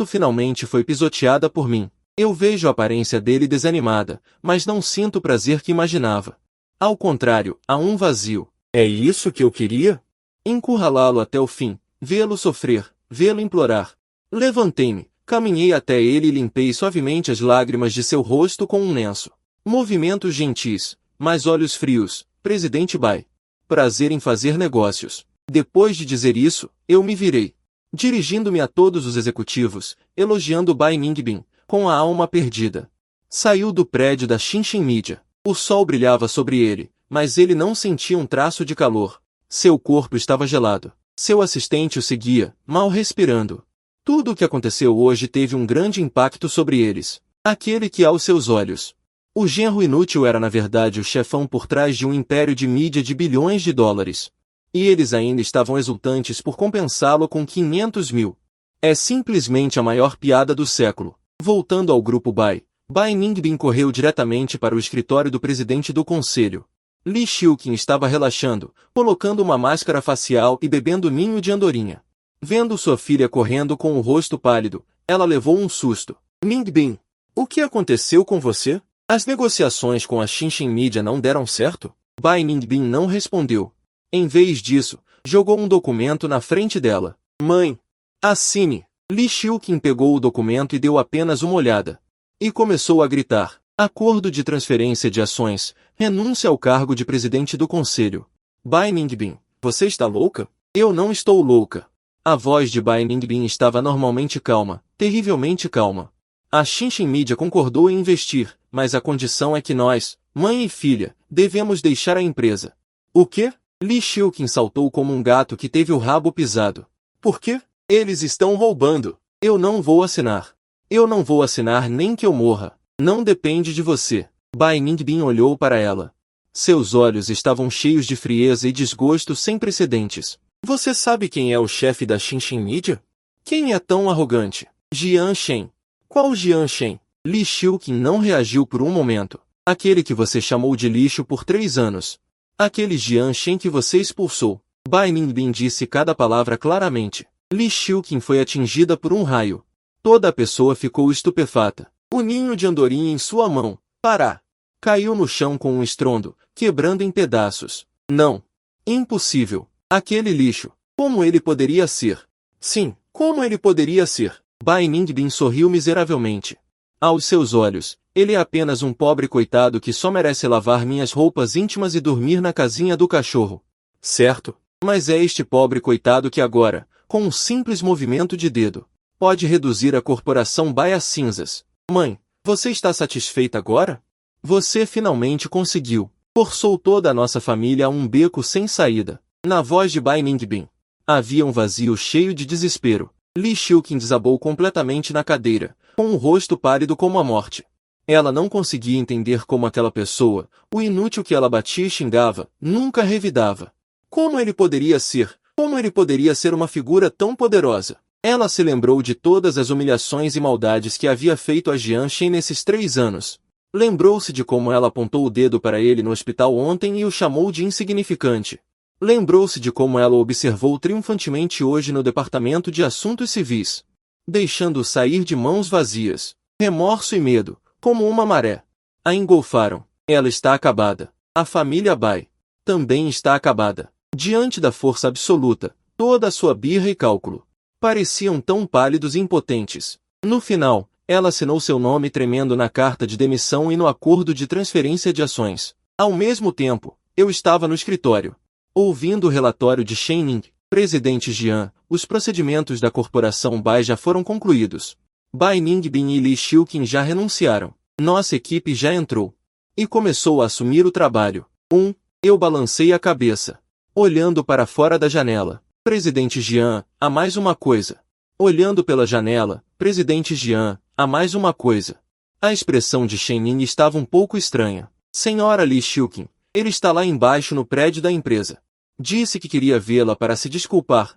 Finalmente foi pisoteada por mim. Eu vejo a aparência dele desanimada, mas não sinto o prazer que imaginava. Ao contrário, há um vazio. É isso que eu queria? Encurralá-lo até o fim, vê-lo sofrer, vê-lo implorar. Levantei-me, caminhei até ele e limpei suavemente as lágrimas de seu rosto com um lenço. Movimentos gentis, mas olhos frios. Presidente Bai. Prazer em fazer negócios. Depois de dizer isso, eu me virei. Dirigindo-me a todos os executivos, elogiando Bai Ningbin, com a alma perdida. Saiu do prédio da Shinshin Media. O sol brilhava sobre ele, mas ele não sentia um traço de calor. Seu corpo estava gelado. Seu assistente o seguia, mal respirando. Tudo o que aconteceu hoje teve um grande impacto sobre eles. Aquele que aos seus olhos. O genro inútil era na verdade o chefão por trás de um império de mídia de bilhões de dólares. E eles ainda estavam exultantes por compensá-lo com 500 mil. É simplesmente a maior piada do século. Voltando ao grupo Bai, Bai Ningbin correu diretamente para o escritório do presidente do conselho. Li Xiuqin estava relaxando, colocando uma máscara facial e bebendo ninho de andorinha. Vendo sua filha correndo com o rosto pálido, ela levou um susto. Ningbin, o que aconteceu com você? As negociações com a Xinxin Media não deram certo? Bai Ningbin não respondeu. Em vez disso, jogou um documento na frente dela. Mãe, assine. Li Xiuqin pegou o documento e deu apenas uma olhada. E começou a gritar. Acordo de transferência de ações, renúncia ao cargo de presidente do conselho. Bai Ningbin, você está louca? Eu não estou louca. A voz de Bai Ningbin estava normalmente calma, terrivelmente calma. A Xinxin Media concordou em investir, mas a condição é que nós, mãe e filha, devemos deixar a empresa. O quê? Li Xiuqin saltou como um gato que teve o rabo pisado. Por quê? Eles estão roubando. Eu não vou assinar. Eu não vou assinar nem que eu morra. Não depende de você. Bai Ningbin olhou para ela. Seus olhos estavam cheios de frieza e desgosto sem precedentes. Você sabe quem é o chefe da Xinxin Media? Quem é tão arrogante? Jian Shen. Qual Jian Shen? Li Xiuqin não reagiu por um momento. Aquele que você chamou de lixo por 3 anos. Aquele Jian Shen que você expulsou. Bai Ningbin disse cada palavra claramente. Li Xiuqin foi atingida por um raio. Toda a pessoa ficou estupefata. O ninho de andorinha em sua mão. Pará! Caiu no chão com um estrondo, quebrando em pedaços. Não! Impossível! Aquele lixo! Como ele poderia ser? Sim, como ele poderia ser? Bai Ningbin sorriu miseravelmente. Aos seus olhos, ele é apenas um pobre coitado que só merece lavar minhas roupas íntimas e dormir na casinha do cachorro. Certo? Mas é este pobre coitado que agora, com um simples movimento de dedo, pode reduzir a corporação Bai a cinzas. Mãe, você está satisfeita agora? Você finalmente conseguiu. Forçou toda a nossa família a um beco sem saída. Na voz de Bai Ningbin, havia um vazio cheio de desespero. Li Xiuqin desabou completamente na cadeira, com o rosto pálido como a morte. Ela não conseguia entender como aquela pessoa, o inútil que ela batia e xingava, nunca revidava. Como ele poderia ser uma figura tão poderosa? Ela se lembrou de todas as humilhações e maldades que havia feito a Jian Shen nesses 3 anos. Lembrou-se de como ela apontou o dedo para ele no hospital ontem e o chamou de insignificante. Lembrou-se de como ela o observou triunfantemente hoje no Departamento de Assuntos Civis, deixando-o sair de mãos vazias. Remorso e medo, como uma maré, a engolfaram. Ela está acabada. A família Bai também está acabada. Diante da força absoluta, toda a sua birra e cálculo pareciam tão pálidos e impotentes. No final, ela assinou seu nome tremendo na carta de demissão e no acordo de transferência de ações. Ao mesmo tempo, eu estava no escritório, ouvindo o relatório de Shen Ning. Presidente Jian, os procedimentos da corporação Bai já foram concluídos. Bai Ningbin e Li Xiuqin já renunciaram. Nossa equipe já entrou e começou a assumir o trabalho. Eu balancei a cabeça, olhando para fora da janela. Presidente Jian, há mais uma coisa. Olhando pela janela, Presidente Jian, há mais uma coisa. A expressão de Shen Ning estava um pouco estranha. Senhora Li Xiuqin, ele está lá embaixo no prédio da empresa. Disse que queria vê-la para se desculpar.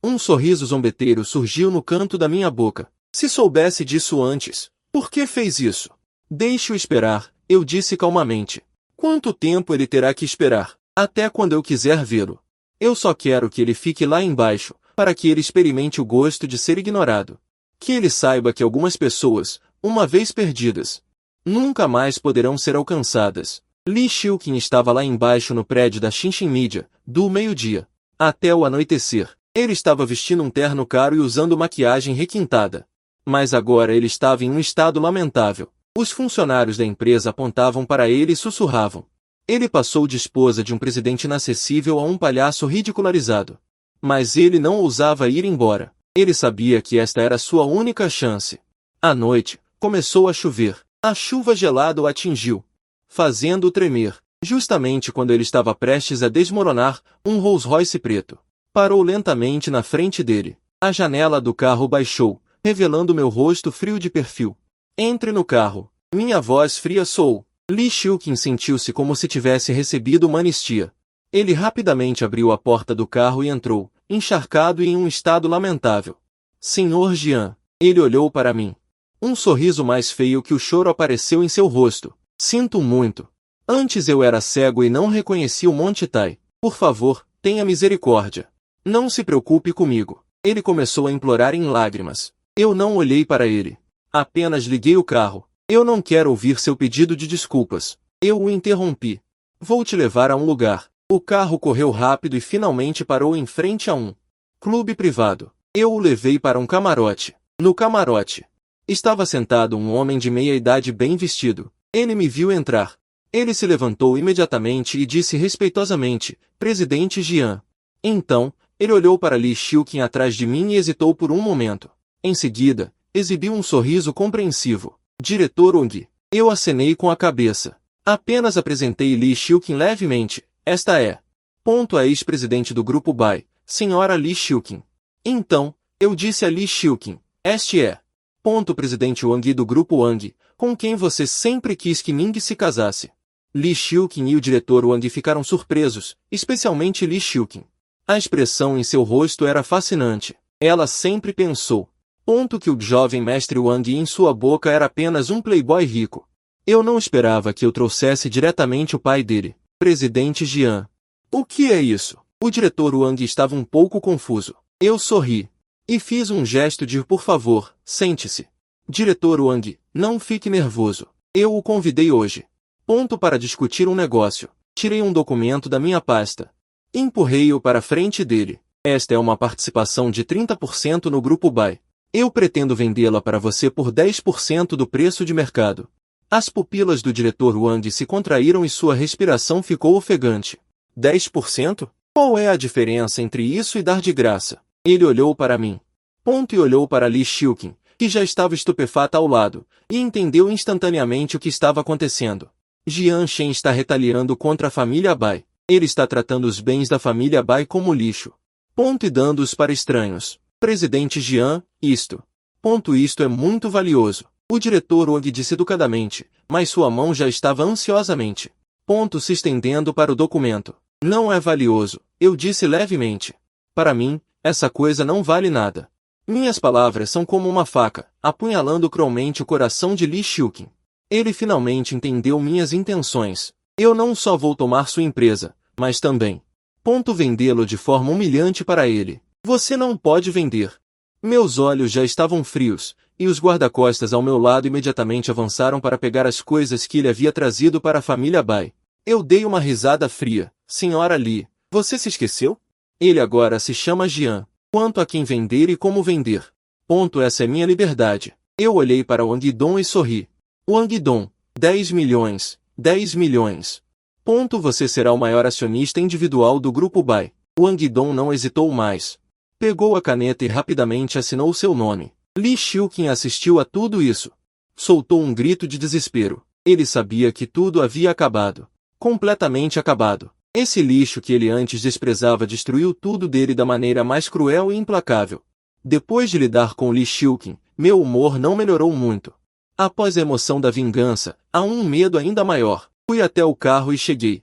Um sorriso zombeteiro surgiu no canto da minha boca. Se soubesse disso antes, por que fez isso? Deixe-o esperar, eu disse calmamente. Quanto tempo ele terá que esperar? Até quando eu quiser vê-lo. Eu só quero que ele fique lá embaixo, para que ele experimente o gosto de ser ignorado. Que ele saiba que algumas pessoas, uma vez perdidas, nunca mais poderão ser alcançadas. Li Xiuqin estava lá embaixo no prédio da Xinxin Media, do meio-dia até o anoitecer. Ele estava vestindo um terno caro e usando maquiagem requintada. Mas agora ele estava em um estado lamentável. Os funcionários da empresa apontavam para ele e sussurravam. Ele passou de esposa de um presidente inacessível a um palhaço ridicularizado. Mas ele não ousava ir embora. Ele sabia que esta era sua única chance. À noite, começou a chover. A chuva gelada o atingiu, fazendo-o tremer. Justamente quando ele estava prestes a desmoronar, um Rolls-Royce preto parou lentamente na frente dele. A janela do carro baixou, revelando meu rosto frio de perfil. Entre no carro. Minha voz fria soou. Li Xiuqin sentiu-se como se tivesse recebido uma anistia. Ele rapidamente abriu a porta do carro e entrou, encharcado e em um estado lamentável. Senhor Jian. Ele olhou para mim. Um sorriso mais feio que o choro apareceu em seu rosto. Sinto muito. Antes eu era cego e não reconhecia o Monte Tai. Por favor, tenha misericórdia. Não se preocupe comigo. Ele começou a implorar em lágrimas. Eu não olhei para ele. Apenas liguei o carro. Eu não quero ouvir seu pedido de desculpas. Eu o interrompi. Vou te levar a um lugar. O carro correu rápido e finalmente parou em frente a um clube privado. Eu o levei para um camarote. No camarote estava sentado um homem de meia idade bem vestido. Ele me viu entrar. Ele se levantou imediatamente e disse respeitosamente, Presidente Jian. Então, ele olhou para Li Xiuqin atrás de mim e hesitou por um momento. Em seguida, exibiu um sorriso compreensivo. Diretor Wang. Eu acenei com a cabeça. Apenas apresentei Li Xiuqin levemente. Esta é. A ex-presidente do Grupo Bai, Senhora Li Xiuqin. Então, eu disse a Li Xiuqin. Este é. O presidente Wang do Grupo Wang, com quem você sempre quis que Ning se casasse. Li Xiuqin e o diretor Wang ficaram surpresos, especialmente Li Xiuqin. A expressão em seu rosto era fascinante. Ela sempre pensou. Que o jovem mestre Wang em sua boca era apenas um playboy rico. Eu não esperava que eu trouxesse diretamente o pai dele, Presidente Jian. O que é isso? O diretor Wang estava um pouco confuso. Eu sorri. E fiz um gesto de por favor, sente-se. Diretor Wang, não fique nervoso. Eu o convidei hoje. Para discutir um negócio. Tirei um documento da minha pasta. Empurrei-o para a frente dele. Esta é uma participação de 30% no Grupo Bai. Eu pretendo vendê-la para você por 10% do preço de mercado. As pupilas do diretor Wang se contraíram e sua respiração ficou ofegante. 10%? Qual é a diferença entre isso e dar de graça? Ele olhou para mim. E olhou para Li Xiuqin, que já estava estupefata ao lado, e entendeu instantaneamente o que estava acontecendo. Jian Shen está retaliando contra a família Bai. Ele está tratando os bens da família Bai como lixo. E dando-os para estranhos. Presidente Jian, isto é muito valioso. O diretor Wang disse educadamente, mas sua mão já estava ansiosamente. Se estendendo para o documento. Não é valioso, eu disse levemente. Para mim, essa coisa não vale nada. Minhas palavras são como uma faca, apunhalando cruelmente o coração de Li Xiuqin. Ele finalmente entendeu minhas intenções. Eu não só vou tomar sua empresa, mas também vendê-lo de forma humilhante para ele. Você não pode vender. Meus olhos já estavam frios, e os guarda-costas ao meu lado imediatamente avançaram para pegar as coisas que ele havia trazido para a família Bai. Eu dei uma risada fria. Senhora Li, você se esqueceu? Ele agora se chama Jian. Quanto a quem vender e como vender. Essa é minha liberdade. Eu olhei para Wang Dong e sorri. Wang Dong, 10 milhões, 10 milhões. Você será o maior acionista individual do Grupo Bai. Wang Dong não hesitou mais. Pegou a caneta e rapidamente assinou seu nome. Li Xiuqin assistiu a tudo isso. Soltou um grito de desespero. Ele sabia que tudo havia acabado. Completamente acabado. Esse lixo que ele antes desprezava destruiu tudo dele da maneira mais cruel e implacável. Depois de lidar com Li Xiuqin, meu humor não melhorou muito. Após a emoção da vingança, há um medo ainda maior. Fui até o carro e cheguei.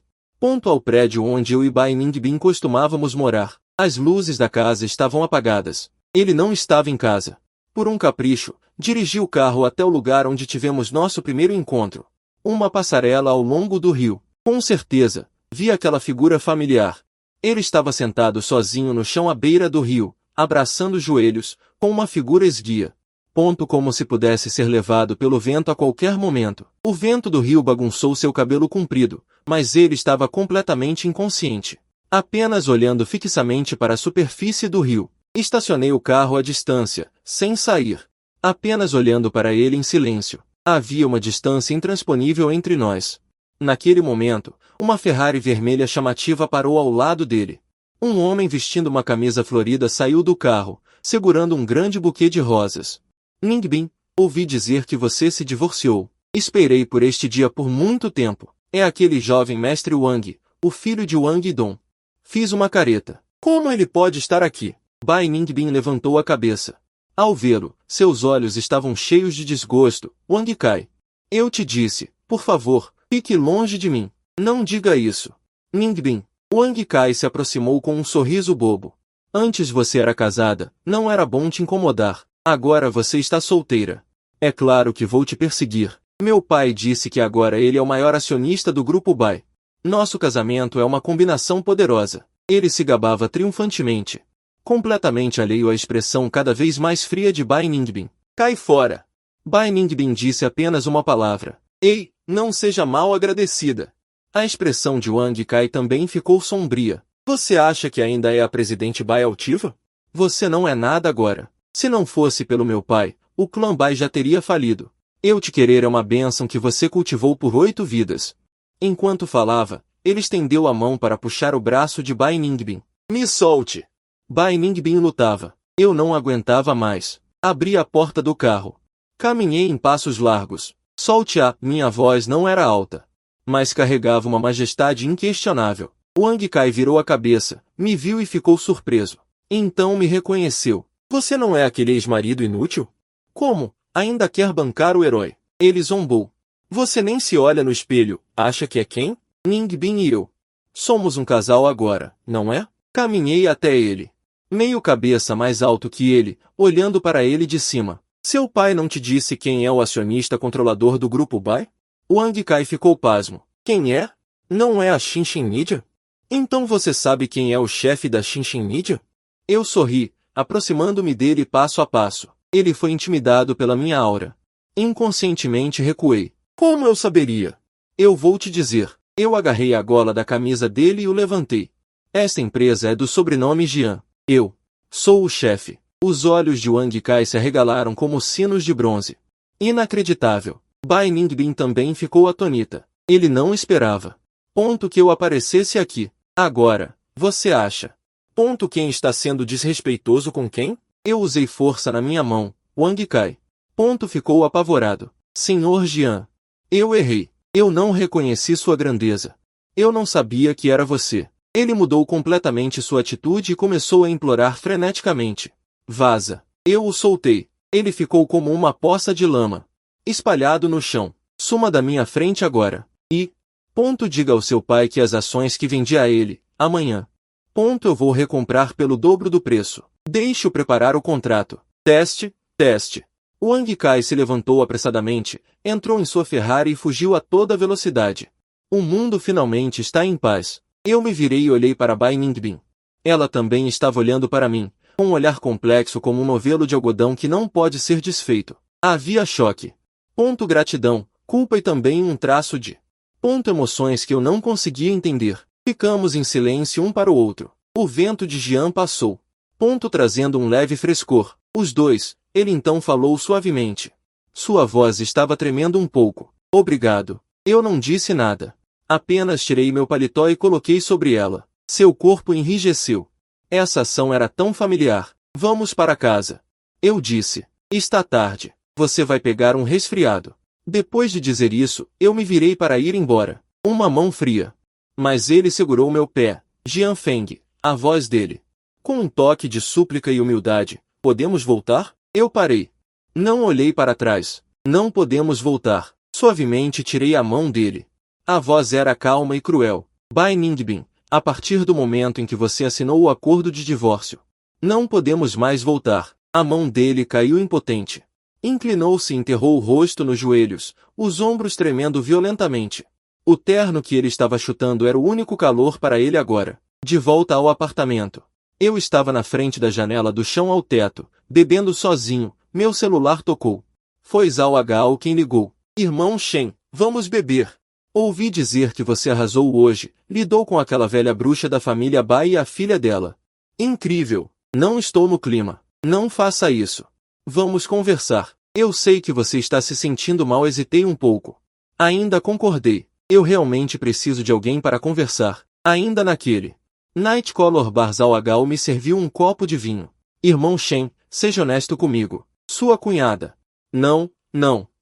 Ao prédio onde eu e Bai Ningbin costumávamos morar. As luzes da casa estavam apagadas. Ele não estava em casa. Por um capricho, dirigi o carro até o lugar onde tivemos nosso primeiro encontro. Uma passarela ao longo do rio. Com certeza, vi aquela figura familiar. Ele estava sentado sozinho no chão à beira do rio, abraçando os joelhos, com uma figura esguia. Como se pudesse ser levado pelo vento a qualquer momento. O vento do rio bagunçou seu cabelo comprido, mas ele estava completamente inconsciente. Apenas olhando fixamente para a superfície do rio. Estacionei o carro à distância, sem sair. Apenas olhando para ele em silêncio. Havia uma distância intransponível entre nós. Naquele momento, uma Ferrari vermelha chamativa parou ao lado dele. Um homem vestindo uma camisa florida saiu do carro, segurando um grande buquê de rosas. Ningbin, ouvi dizer que você se divorciou. Esperei por este dia por muito tempo. É aquele jovem mestre Wang, o filho de Wang Dong. Fiz uma careta. Como ele pode estar aqui? Bai Ningbin levantou a cabeça. Ao vê-lo, seus olhos estavam cheios de desgosto. Wang Kai. Eu te disse, por favor, fique longe de mim. Não diga isso. Ningbin. Wang Kai se aproximou com um sorriso bobo. Antes você era casada, não era bom te incomodar. Agora você está solteira. É claro que vou te perseguir. Meu pai disse que agora ele é o maior acionista do Grupo Bai. Nosso casamento é uma combinação poderosa. Ele se gabava triunfantemente. Completamente alheio à expressão cada vez mais fria de Bai Ningbin. Cai fora! Bai Ningbin disse apenas uma palavra. Ei, não seja mal agradecida. A expressão de Wang Kai também ficou sombria. Você acha que ainda é a presidente Bai altiva? Você não é nada agora. Se não fosse pelo meu pai, o clã Bai já teria falido. Eu te querer é uma bênção que você cultivou por 8 vidas. Enquanto falava, ele estendeu a mão para puxar o braço de Bai Ningbin. Me solte! Bai Ningbin lutava. Eu não aguentava mais. Abri a porta do carro. Caminhei em passos largos. Solte-a, minha voz não era alta, mas carregava uma majestade inquestionável. Wang Kai virou a cabeça, me viu e ficou surpreso. Então me reconheceu. Você não é aquele ex-marido inútil? Como? Ainda quer bancar o herói? Ele zombou. Você nem se olha no espelho, acha que é quem? Ningbin e eu. Somos um casal agora, não é? Caminhei até ele. Meio cabeça mais alto que ele, olhando para ele de cima. Seu pai não te disse quem é o acionista controlador do Grupo Bai? Wang Kai ficou pasmo. Quem é? Não é a Shinshin Media? Então você sabe quem é o chefe da Shinshin Media? Eu sorri, aproximando-me dele passo a passo. Ele foi intimidado pela minha aura. Inconscientemente recuei. Como eu saberia? Eu vou te dizer. Eu agarrei a gola da camisa dele e o levantei. Esta empresa é do sobrenome Jian. Eu sou o chefe. Os olhos de Wang Kai se arregalaram como sinos de bronze. Inacreditável. Bai Ningbin também ficou atonita. Ele não esperava. Ponto que eu aparecesse aqui. Agora, você acha? Ponto quem está sendo desrespeitoso com quem? Eu usei força na minha mão, Wang Kai. Ponto ficou apavorado. Senhor Jian. Eu errei. Eu não reconheci sua grandeza. Eu não sabia que era você. Ele mudou completamente sua atitude e começou a implorar freneticamente. Vaza. Eu o soltei. Ele ficou como uma poça de lama, espalhado no chão. Suma da minha frente agora. E, ponto diga ao seu pai que as ações que vendi a ele, amanhã, ponto eu vou recomprar pelo dobro do preço. Deixe-o preparar o contrato. Teste, teste. Wang Kai se levantou apressadamente, entrou em sua Ferrari e fugiu a toda velocidade. O mundo finalmente está em paz. Eu me virei e olhei para Bai Ningbin. Ela também estava olhando para mim, com um olhar complexo como um novelo de algodão que não pode ser desfeito. Havia choque. Ponto gratidão, culpa e também um traço de ponto emoções que eu não conseguia entender. Ficamos em silêncio um para o outro. O vento de Jian passou. Ponto trazendo um leve frescor. Os dois, ele então falou suavemente. Sua voz estava tremendo um pouco. Obrigado. Eu não disse nada. Apenas tirei meu paletó e coloquei sobre ela. Seu corpo enrijeceu. Essa ação era tão familiar. Vamos para casa. Eu disse. Está tarde. Você vai pegar um resfriado. Depois de dizer isso, eu me virei para ir embora. Uma mão fria. Mas ele segurou meu pé. Jian Feng, a voz dele. Com um toque de súplica e humildade. Podemos voltar? Eu parei. Não olhei para trás. Não podemos voltar. Suavemente tirei a mão dele. A voz era calma e cruel. Bai Ningbin, a partir do momento em que você assinou o acordo de divórcio, não podemos mais voltar. A mão dele caiu impotente. Inclinou-se e enterrou o rosto nos joelhos, os ombros tremendo violentamente. O terno que ele estava chutando era o único calor para ele agora. De volta ao apartamento. Eu estava na frente da janela do chão ao teto, bebendo sozinho. Meu celular tocou. Foi Zhao Hao quem ligou. Irmão Shen, vamos beber. Ouvi dizer que você arrasou hoje, lidou com aquela velha bruxa da família Bai e a filha dela. Incrível. Não estou no clima. Não faça isso. Vamos conversar. Eu sei que você está se sentindo mal, hesitei um pouco. Ainda concordei. Eu realmente preciso de alguém para conversar. Ainda naquele Nightcolor Bar Zhao Hao me serviu um copo de vinho. Irmão Shen, seja honesto comigo. Sua cunhada. Não.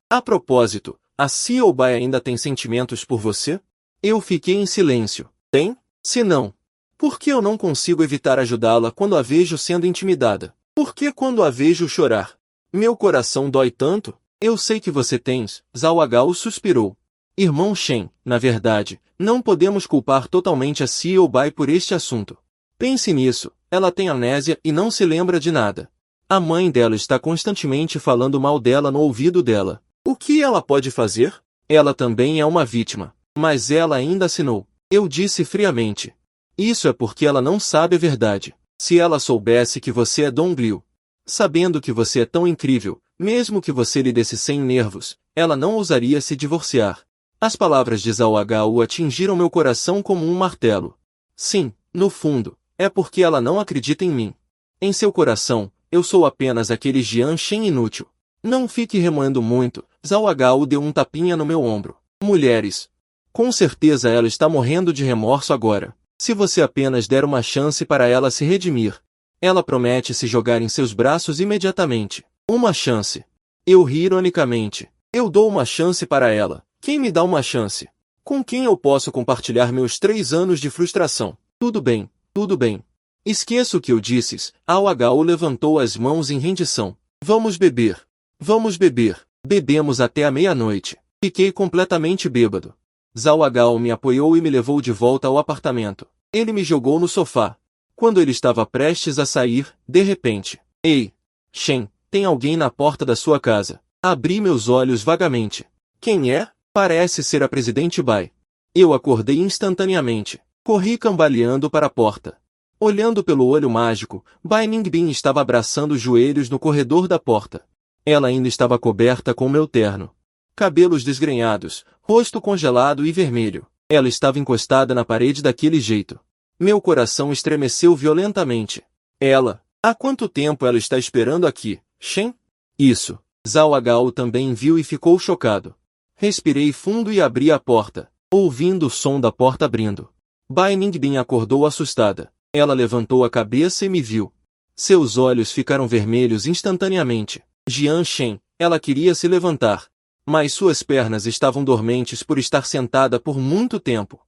A propósito, a Xiao Bai ainda tem sentimentos por você? Eu fiquei em silêncio. Tem? Se não, por que eu não consigo evitar ajudá-la quando a vejo sendo intimidada? Por que quando a vejo chorar? Meu coração dói tanto? Eu sei que você tens, Zhao Hao suspirou. Irmão Shen, na verdade, não podemos culpar totalmente a Xiao Bai por este assunto. Pense nisso, ela tem amnésia e não se lembra de nada. A mãe dela está constantemente falando mal dela no ouvido dela. O que ela pode fazer? Ela também é uma vítima. Mas ela ainda assinou. Eu disse friamente. Isso é porque ela não sabe a verdade. Se ela soubesse que você é Dong Liu, sabendo que você é tão incrível, mesmo que você lhe desse 100 nervos, ela não ousaria se divorciar. As palavras de Zhao Agao atingiram meu coração como um martelo. Sim, no fundo, é porque ela não acredita em mim. Em seu coração, eu sou apenas aquele Jian Shen inútil. Não fique remoendo muito. Zhao Agao deu um tapinha no meu ombro. Mulheres. Com certeza ela está morrendo de remorso agora. Se você apenas der uma chance para ela se redimir, ela promete se jogar em seus braços imediatamente. Uma chance. Eu ri ironicamente. Eu dou uma chance para ela. Quem me dá uma chance? Com quem eu posso compartilhar meus 3 anos de frustração? Tudo bem, tudo bem. Esqueça o que eu disse. Ao levantou as mãos em rendição. Vamos beber. Vamos beber. Bebemos até a meia-noite. Fiquei completamente bêbado. Zhao Agao me apoiou e me levou de volta ao apartamento. Ele me jogou no sofá. Quando ele estava prestes a sair, de repente. Ei! Shen, tem alguém na porta da sua casa. Abri meus olhos vagamente. Quem é? Parece ser a Presidente Bai. Eu acordei instantaneamente. Corri cambaleando para a porta. Olhando pelo olho mágico, Bai Ningbin estava abraçando os joelhos no corredor da porta. Ela ainda estava coberta com meu terno. Cabelos desgrenhados, rosto congelado e vermelho. Ela estava encostada na parede daquele jeito. Meu coração estremeceu violentamente. Ela, há quanto tempo ela está esperando aqui, Shen? Isso. Zhao Agao também viu e ficou chocado. Respirei fundo e abri a porta, ouvindo o som da porta abrindo. Bai Ningbin acordou assustada. Ela levantou a cabeça e me viu. Seus olhos ficaram vermelhos instantaneamente. Jian Shen, ela queria se levantar, mas suas pernas estavam dormentes por estar sentada por muito tempo.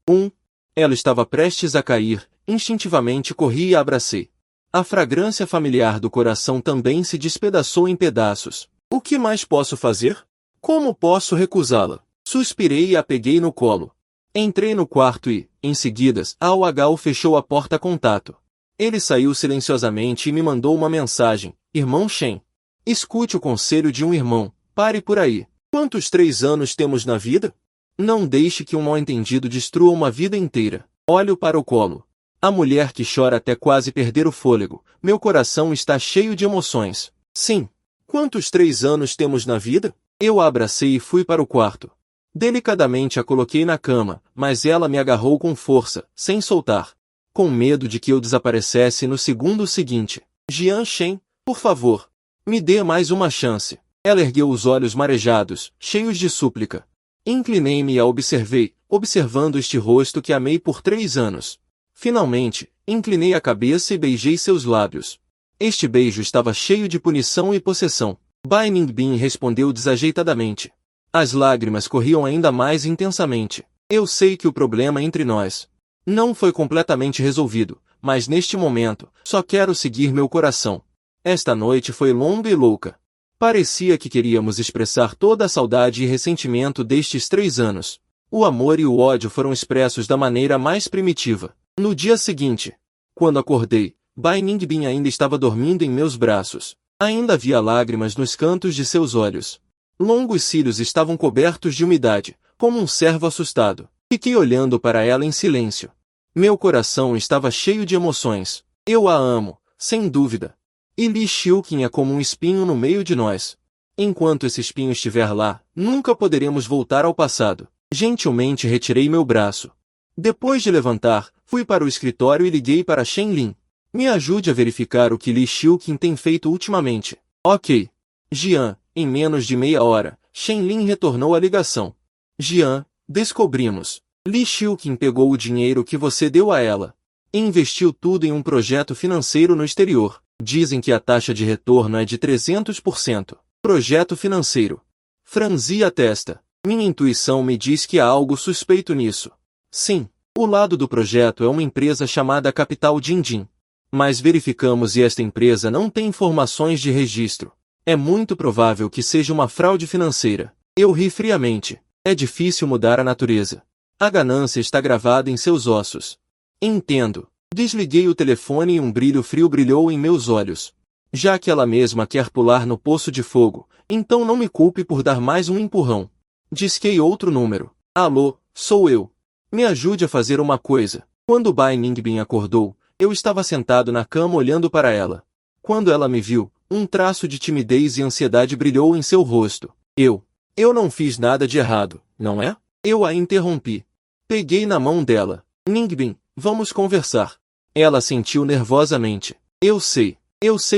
Ela estava prestes a cair, instintivamente corri e a abracei. A fragrância familiar do coração também se despedaçou em pedaços. O que mais posso fazer? Como posso recusá-la? Suspirei e a peguei no colo. Entrei no quarto e, em seguida, Ao Agao fechou a porta com tato. Ele saiu silenciosamente e me mandou uma mensagem. Irmão Shen. Escute o conselho de um irmão. Pare por aí. Quantos 3 anos temos na vida? Não deixe que um mal-entendido destrua uma vida inteira. Olho para o colo. A mulher que chora até quase perder o fôlego. Meu coração está cheio de emoções. Sim. Quantos 3 anos temos na vida? Eu a abracei e fui para o quarto. Delicadamente a coloquei na cama, mas ela me agarrou com força, sem soltar. Com medo de que eu desaparecesse no segundo seguinte. Jian Shen, por favor, me dê mais uma chance. Ela ergueu os olhos marejados, cheios de súplica. Inclinei-me e a observei, observando este rosto que amei por 3 anos. Finalmente, inclinei a cabeça e beijei seus lábios. Este beijo estava cheio de punição e possessão. Bai Ningbin respondeu desajeitadamente. As lágrimas corriam ainda mais intensamente. Eu sei que o problema entre nós não foi completamente resolvido, mas neste momento, só quero seguir meu coração. Esta noite foi longa e louca. Parecia que queríamos expressar toda a saudade e ressentimento destes 3 anos. O amor e o ódio foram expressos da maneira mais primitiva. No dia seguinte, quando acordei, Bai Ningbin ainda estava dormindo em meus braços. Ainda havia lágrimas nos cantos de seus olhos. Longos cílios estavam cobertos de umidade, como um cervo assustado. Fiquei olhando para ela em silêncio. Meu coração estava cheio de emoções. Eu a amo, sem dúvida. E Li Xiuqin é como um espinho no meio de nós. Enquanto esse espinho estiver lá, nunca poderemos voltar ao passado. Gentilmente retirei meu braço. Depois de levantar, fui para o escritório e liguei para Shen Lin. Me ajude a verificar o que Li Xiuqin tem feito ultimamente. Ok. Jian, em menos de meia hora, Shen Lin retornou a ligação. Jian, descobrimos. Li Xiuqin pegou o dinheiro que você deu a ela e investiu tudo em um projeto financeiro no exterior. Dizem que a taxa de retorno é de 300%. Projeto financeiro. Franzi a testa. Minha intuição me diz que há algo suspeito nisso. Sim, o lado do projeto é uma empresa chamada Capital Dindin. Mas verificamos e esta empresa não tem informações de registro. É muito provável que seja uma fraude financeira. Eu ri friamente. É difícil mudar a natureza. A ganância está gravada em seus ossos. Entendo. Desliguei o telefone e um brilho frio brilhou em meus olhos. Já que ela mesma quer pular no poço de fogo, Então não me culpe por dar mais um empurrão. Disquei outro número. Alô, sou eu. Me ajude a fazer uma coisa. Quando Bai Ningbin acordou, eu estava sentado na cama olhando para ela. Quando ela me viu, um traço de timidez e ansiedade brilhou em seu rosto. Eu não fiz nada de errado, não é? Eu a interrompi. Peguei na mão dela. Ningbin, vamos conversar. Ela sentiu nervosamente. Eu sei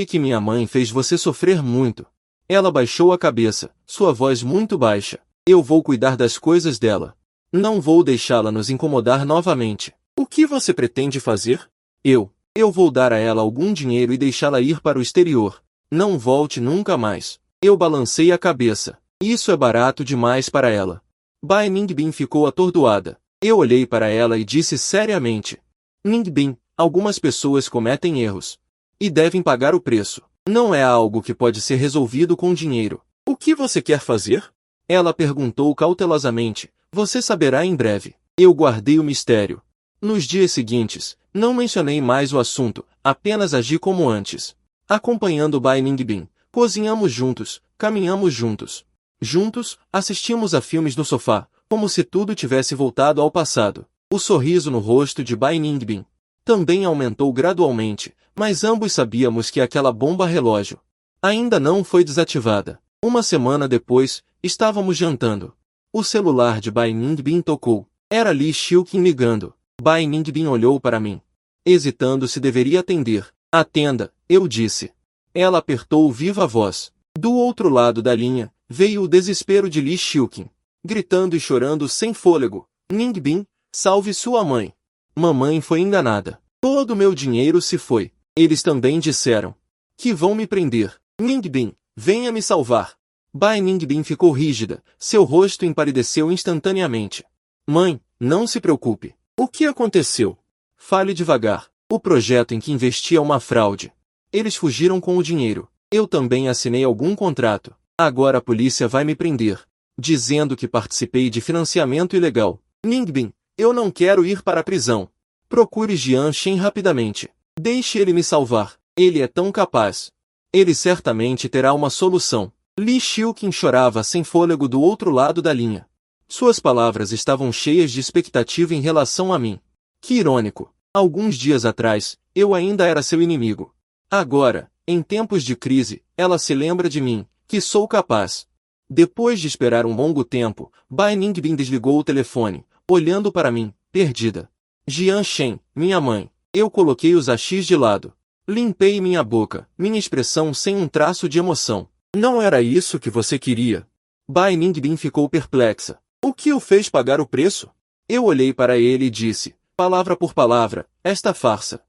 que minha mãe fez você sofrer muito. Ela baixou a cabeça, sua voz muito baixa. Eu vou cuidar das coisas dela. Não vou deixá-la nos incomodar novamente. O que você pretende fazer? Eu vou dar a ela algum dinheiro e deixá-la ir para o exterior. Não volte nunca mais. Eu balancei a cabeça. Isso é barato demais para ela. Bai Ningbin ficou atordoada. Eu olhei para ela e disse seriamente. Ningbin, algumas pessoas cometem erros. E devem pagar o preço. Não é algo que pode ser resolvido com dinheiro. O que você quer fazer? Ela perguntou cautelosamente. Você saberá em breve. Eu guardei o mistério. Nos dias seguintes, não mencionei mais o assunto, apenas agi como antes. Acompanhando Bai Ningbin, cozinhamos juntos, caminhamos juntos. Juntos, assistimos a filmes no sofá, como se tudo tivesse voltado ao passado. O sorriso no rosto de Bai Ningbin também aumentou gradualmente, mas ambos sabíamos que aquela bomba relógio ainda não foi desativada. Uma semana depois, estávamos jantando. O celular de Bai Ningbin tocou. Era Li Xiuqin ligando. Bai Ningbin olhou para mim, hesitando se deveria atender. Atenda, eu disse. Ela apertou viva voz. Do outro lado da linha, veio o desespero de Li Xiuqin, gritando e chorando sem fôlego. Ningbin, salve sua mãe. Mamãe foi enganada. Todo o meu dinheiro se foi. Eles também disseram que vão me prender. Ningbin, venha me salvar. Bai Ningbin ficou rígida, seu rosto empalideceu instantaneamente. Mãe, não se preocupe. O que aconteceu? Fale devagar. O projeto em que investi é uma fraude. Eles fugiram com o dinheiro. Eu também assinei algum contrato. Agora a polícia vai me prender, dizendo que participei de financiamento ilegal. Ningbin, eu não quero ir para a prisão. Procure Jian Shen rapidamente. Deixe ele me salvar. Ele é tão capaz. Ele certamente terá uma solução. Li Xiuqin chorava sem fôlego do outro lado da linha. Suas palavras estavam cheias de expectativa em relação a mim. Que irônico. Alguns dias atrás, eu ainda era seu inimigo. Agora, em tempos de crise, ela se lembra de mim, que sou capaz. Depois de esperar um longo tempo, Bai Ningbin desligou o telefone, olhando para mim, perdida. Jian Shen, minha mãe. Eu coloquei os achis de lado. Limpei minha boca, minha expressão sem um traço de emoção. Não era isso que você queria? Bai Ningbin ficou perplexa. O que o fez pagar o preço? Eu olhei para ele e disse, palavra por palavra, esta farsa.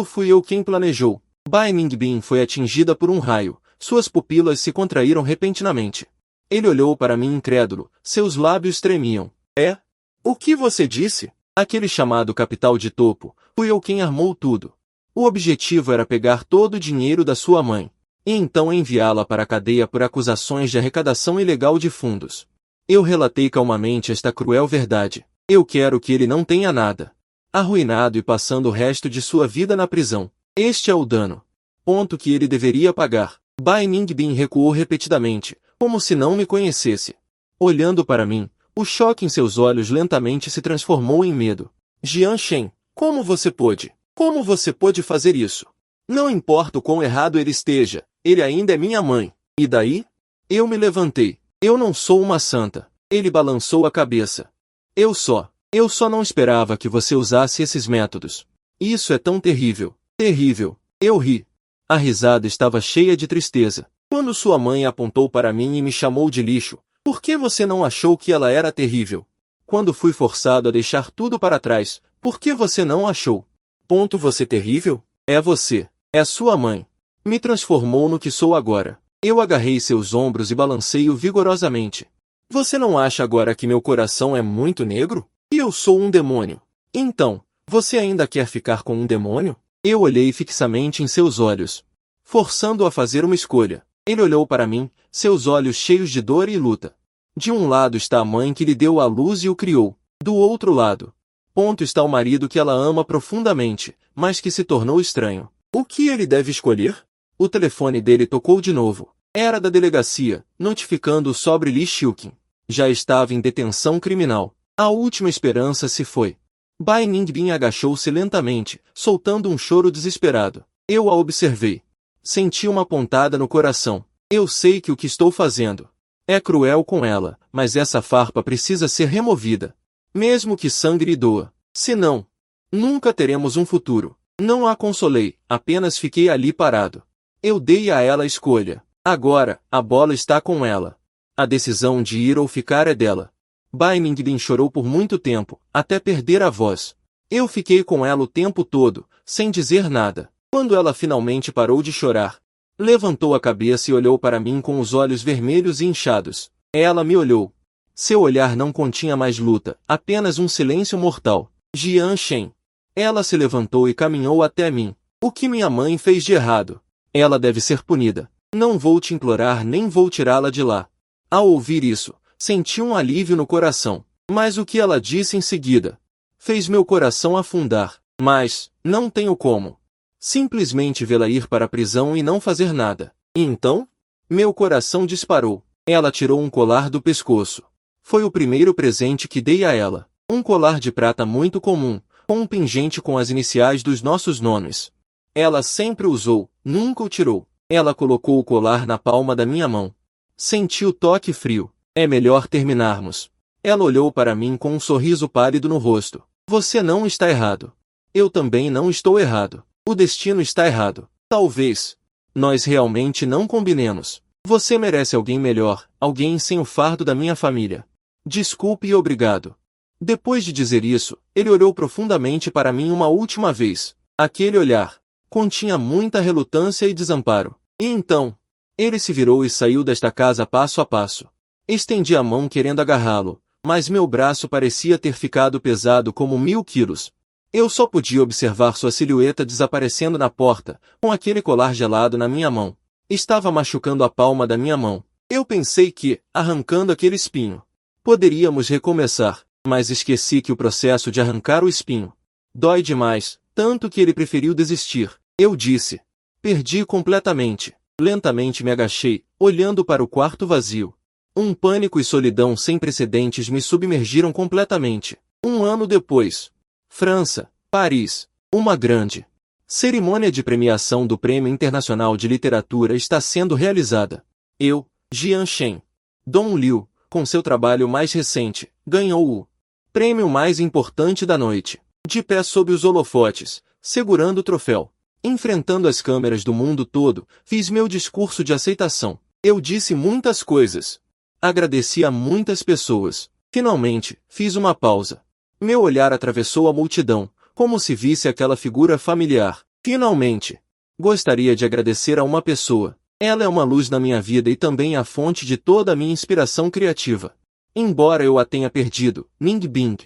Fui eu quem planejou. Bai Ningbin foi atingida por um raio. Suas pupilas se contraíram repentinamente. Ele olhou para mim incrédulo, seus lábios tremiam. O que você disse? Aquele chamado capital de topo, fui eu quem armou tudo. O objetivo era pegar todo o dinheiro da sua mãe, e então enviá-la para a cadeia por acusações de arrecadação ilegal de fundos. Eu relatei calmamente esta cruel verdade. Eu quero que ele não tenha nada. Arruinado e passando o resto de sua vida na prisão. Este é o dano. Que ele deveria pagar. Bai Ningbin recuou repetidamente, como se não me conhecesse. Olhando para mim, o choque em seus olhos lentamente se transformou em medo. Jian Shen, como você pôde? Como você pôde fazer isso? Não importa o quão errado ele esteja, ele ainda é minha mãe. E daí? Eu me levantei. Eu não sou uma santa. Ele balançou a cabeça. Eu só não esperava que você usasse esses métodos. Isso é tão terrível. Terrível. Eu ri. A risada estava cheia de tristeza. Quando sua mãe apontou para mim e me chamou de lixo, por que você não achou que ela era terrível? Quando fui forçado a deixar tudo para trás, por que você não achou? Você terrível? É você. É sua mãe. Me transformou no que sou agora. Eu agarrei seus ombros e balancei-o vigorosamente. Você não acha agora que meu coração é muito negro? E eu sou um demônio. Então, você ainda quer ficar com um demônio? Eu olhei fixamente em seus olhos, forçando-o a fazer uma escolha. Ele olhou para mim, seus olhos cheios de dor e luta. De um lado está a mãe que lhe deu a luz e o criou. Do outro lado, está o marido que ela ama profundamente, mas que se tornou estranho. O que ele deve escolher? O telefone dele tocou de novo. Era da delegacia, notificando sobre Li Xiuqin. Já estava em detenção criminal. A última esperança se foi. Bai Ningbin agachou-se lentamente, soltando um choro desesperado. Eu a observei. Senti uma pontada no coração. Eu sei que o que estou fazendo é cruel com ela, mas essa farpa precisa ser removida. Mesmo que sangre e doa. Senão, nunca teremos um futuro. Não a consolei, apenas fiquei ali parado. Eu dei a ela a escolha. Agora, a bola está com ela. A decisão de ir ou ficar é dela. Bai Ningbin chorou por muito tempo, até perder a voz. Eu fiquei com ela o tempo todo, sem dizer nada. Quando ela finalmente parou de chorar, levantou a cabeça e olhou para mim com os olhos vermelhos e inchados. Ela me olhou. Seu olhar não continha mais luta, apenas um silêncio mortal. Jian Shen. Ela se levantou e caminhou até mim. O que minha mãe fez de errado? Ela deve ser punida. Não vou te implorar nem vou tirá-la de lá. Ao ouvir isso, senti um alívio no coração. Mas o que ela disse em seguida fez meu coração afundar. Mas, não tenho como. Simplesmente vê-la ir para a prisão e não fazer nada. E então? Meu coração disparou. Ela tirou um colar do pescoço. Foi o primeiro presente que dei a ela. Um colar de prata muito comum, com um pingente com as iniciais dos nossos nomes. Ela sempre usou, nunca o tirou. Ela colocou o colar na palma da minha mão. Senti o toque frio. É melhor terminarmos. Ela olhou para mim com um sorriso pálido no rosto. Você não está errado. Eu também não estou errado. O destino está errado. Talvez nós realmente não combinemos. Você merece alguém melhor, alguém sem o fardo da minha família. Desculpe e obrigado. Depois de dizer isso, ele olhou profundamente para mim uma última vez. Aquele olhar continha muita relutância e desamparo. E então, ele se virou e saiu desta casa passo a passo. Estendi a mão querendo agarrá-lo, mas meu braço parecia ter ficado pesado como 1000 quilos. Eu só podia observar sua silhueta desaparecendo na porta, com aquele colar gelado na minha mão. Estava machucando a palma da minha mão. Eu pensei que, arrancando aquele espinho, poderíamos recomeçar, mas esqueci que o processo de arrancar o espinho dói demais, tanto que ele preferiu desistir. Eu disse. Perdi completamente. Lentamente me agachei, olhando para o quarto vazio. Um pânico e solidão sem precedentes me submergiram completamente. 1 ano depois. França, Paris. Uma grande cerimônia de premiação do Prêmio Internacional de Literatura está sendo realizada. Eu, Jian Shen. Dong Liu, com seu trabalho mais recente, ganhou o prêmio mais importante da noite. De pé sob os holofotes, segurando o troféu, enfrentando as câmeras do mundo todo, fiz meu discurso de aceitação. Eu disse muitas coisas. Agradeci a muitas pessoas. Finalmente, fiz uma pausa. Meu olhar atravessou a multidão, como se visse aquela figura familiar. Finalmente, gostaria de agradecer a uma pessoa. Ela é uma luz na minha vida e também a fonte de toda a minha inspiração criativa. Embora eu a tenha perdido, Ningbing.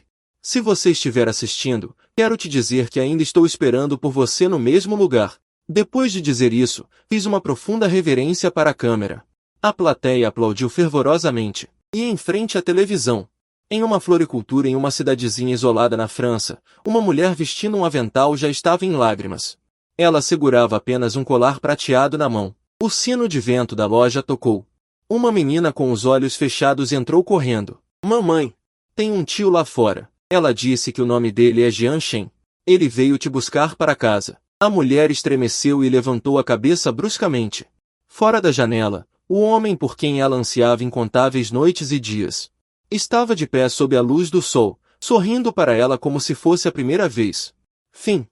Se você estiver assistindo, quero te dizer que ainda estou esperando por você no mesmo lugar. Depois de dizer isso, fiz uma profunda reverência para a câmera. A plateia aplaudiu fervorosamente. E em frente à televisão, em uma floricultura em uma cidadezinha isolada na França, uma mulher vestindo um avental já estava em lágrimas. Ela segurava apenas um colar prateado na mão. O sino de vento da loja tocou. Uma menina com os olhos fechados entrou correndo. Mamãe, tem um tio lá fora. Ela disse que o nome dele é Jian Shen. Ele veio te buscar para casa. A mulher estremeceu e levantou a cabeça bruscamente. Fora da janela, o homem por quem ela ansiava incontáveis noites e dias estava de pé sob a luz do sol, sorrindo para ela como se fosse a primeira vez. Fim.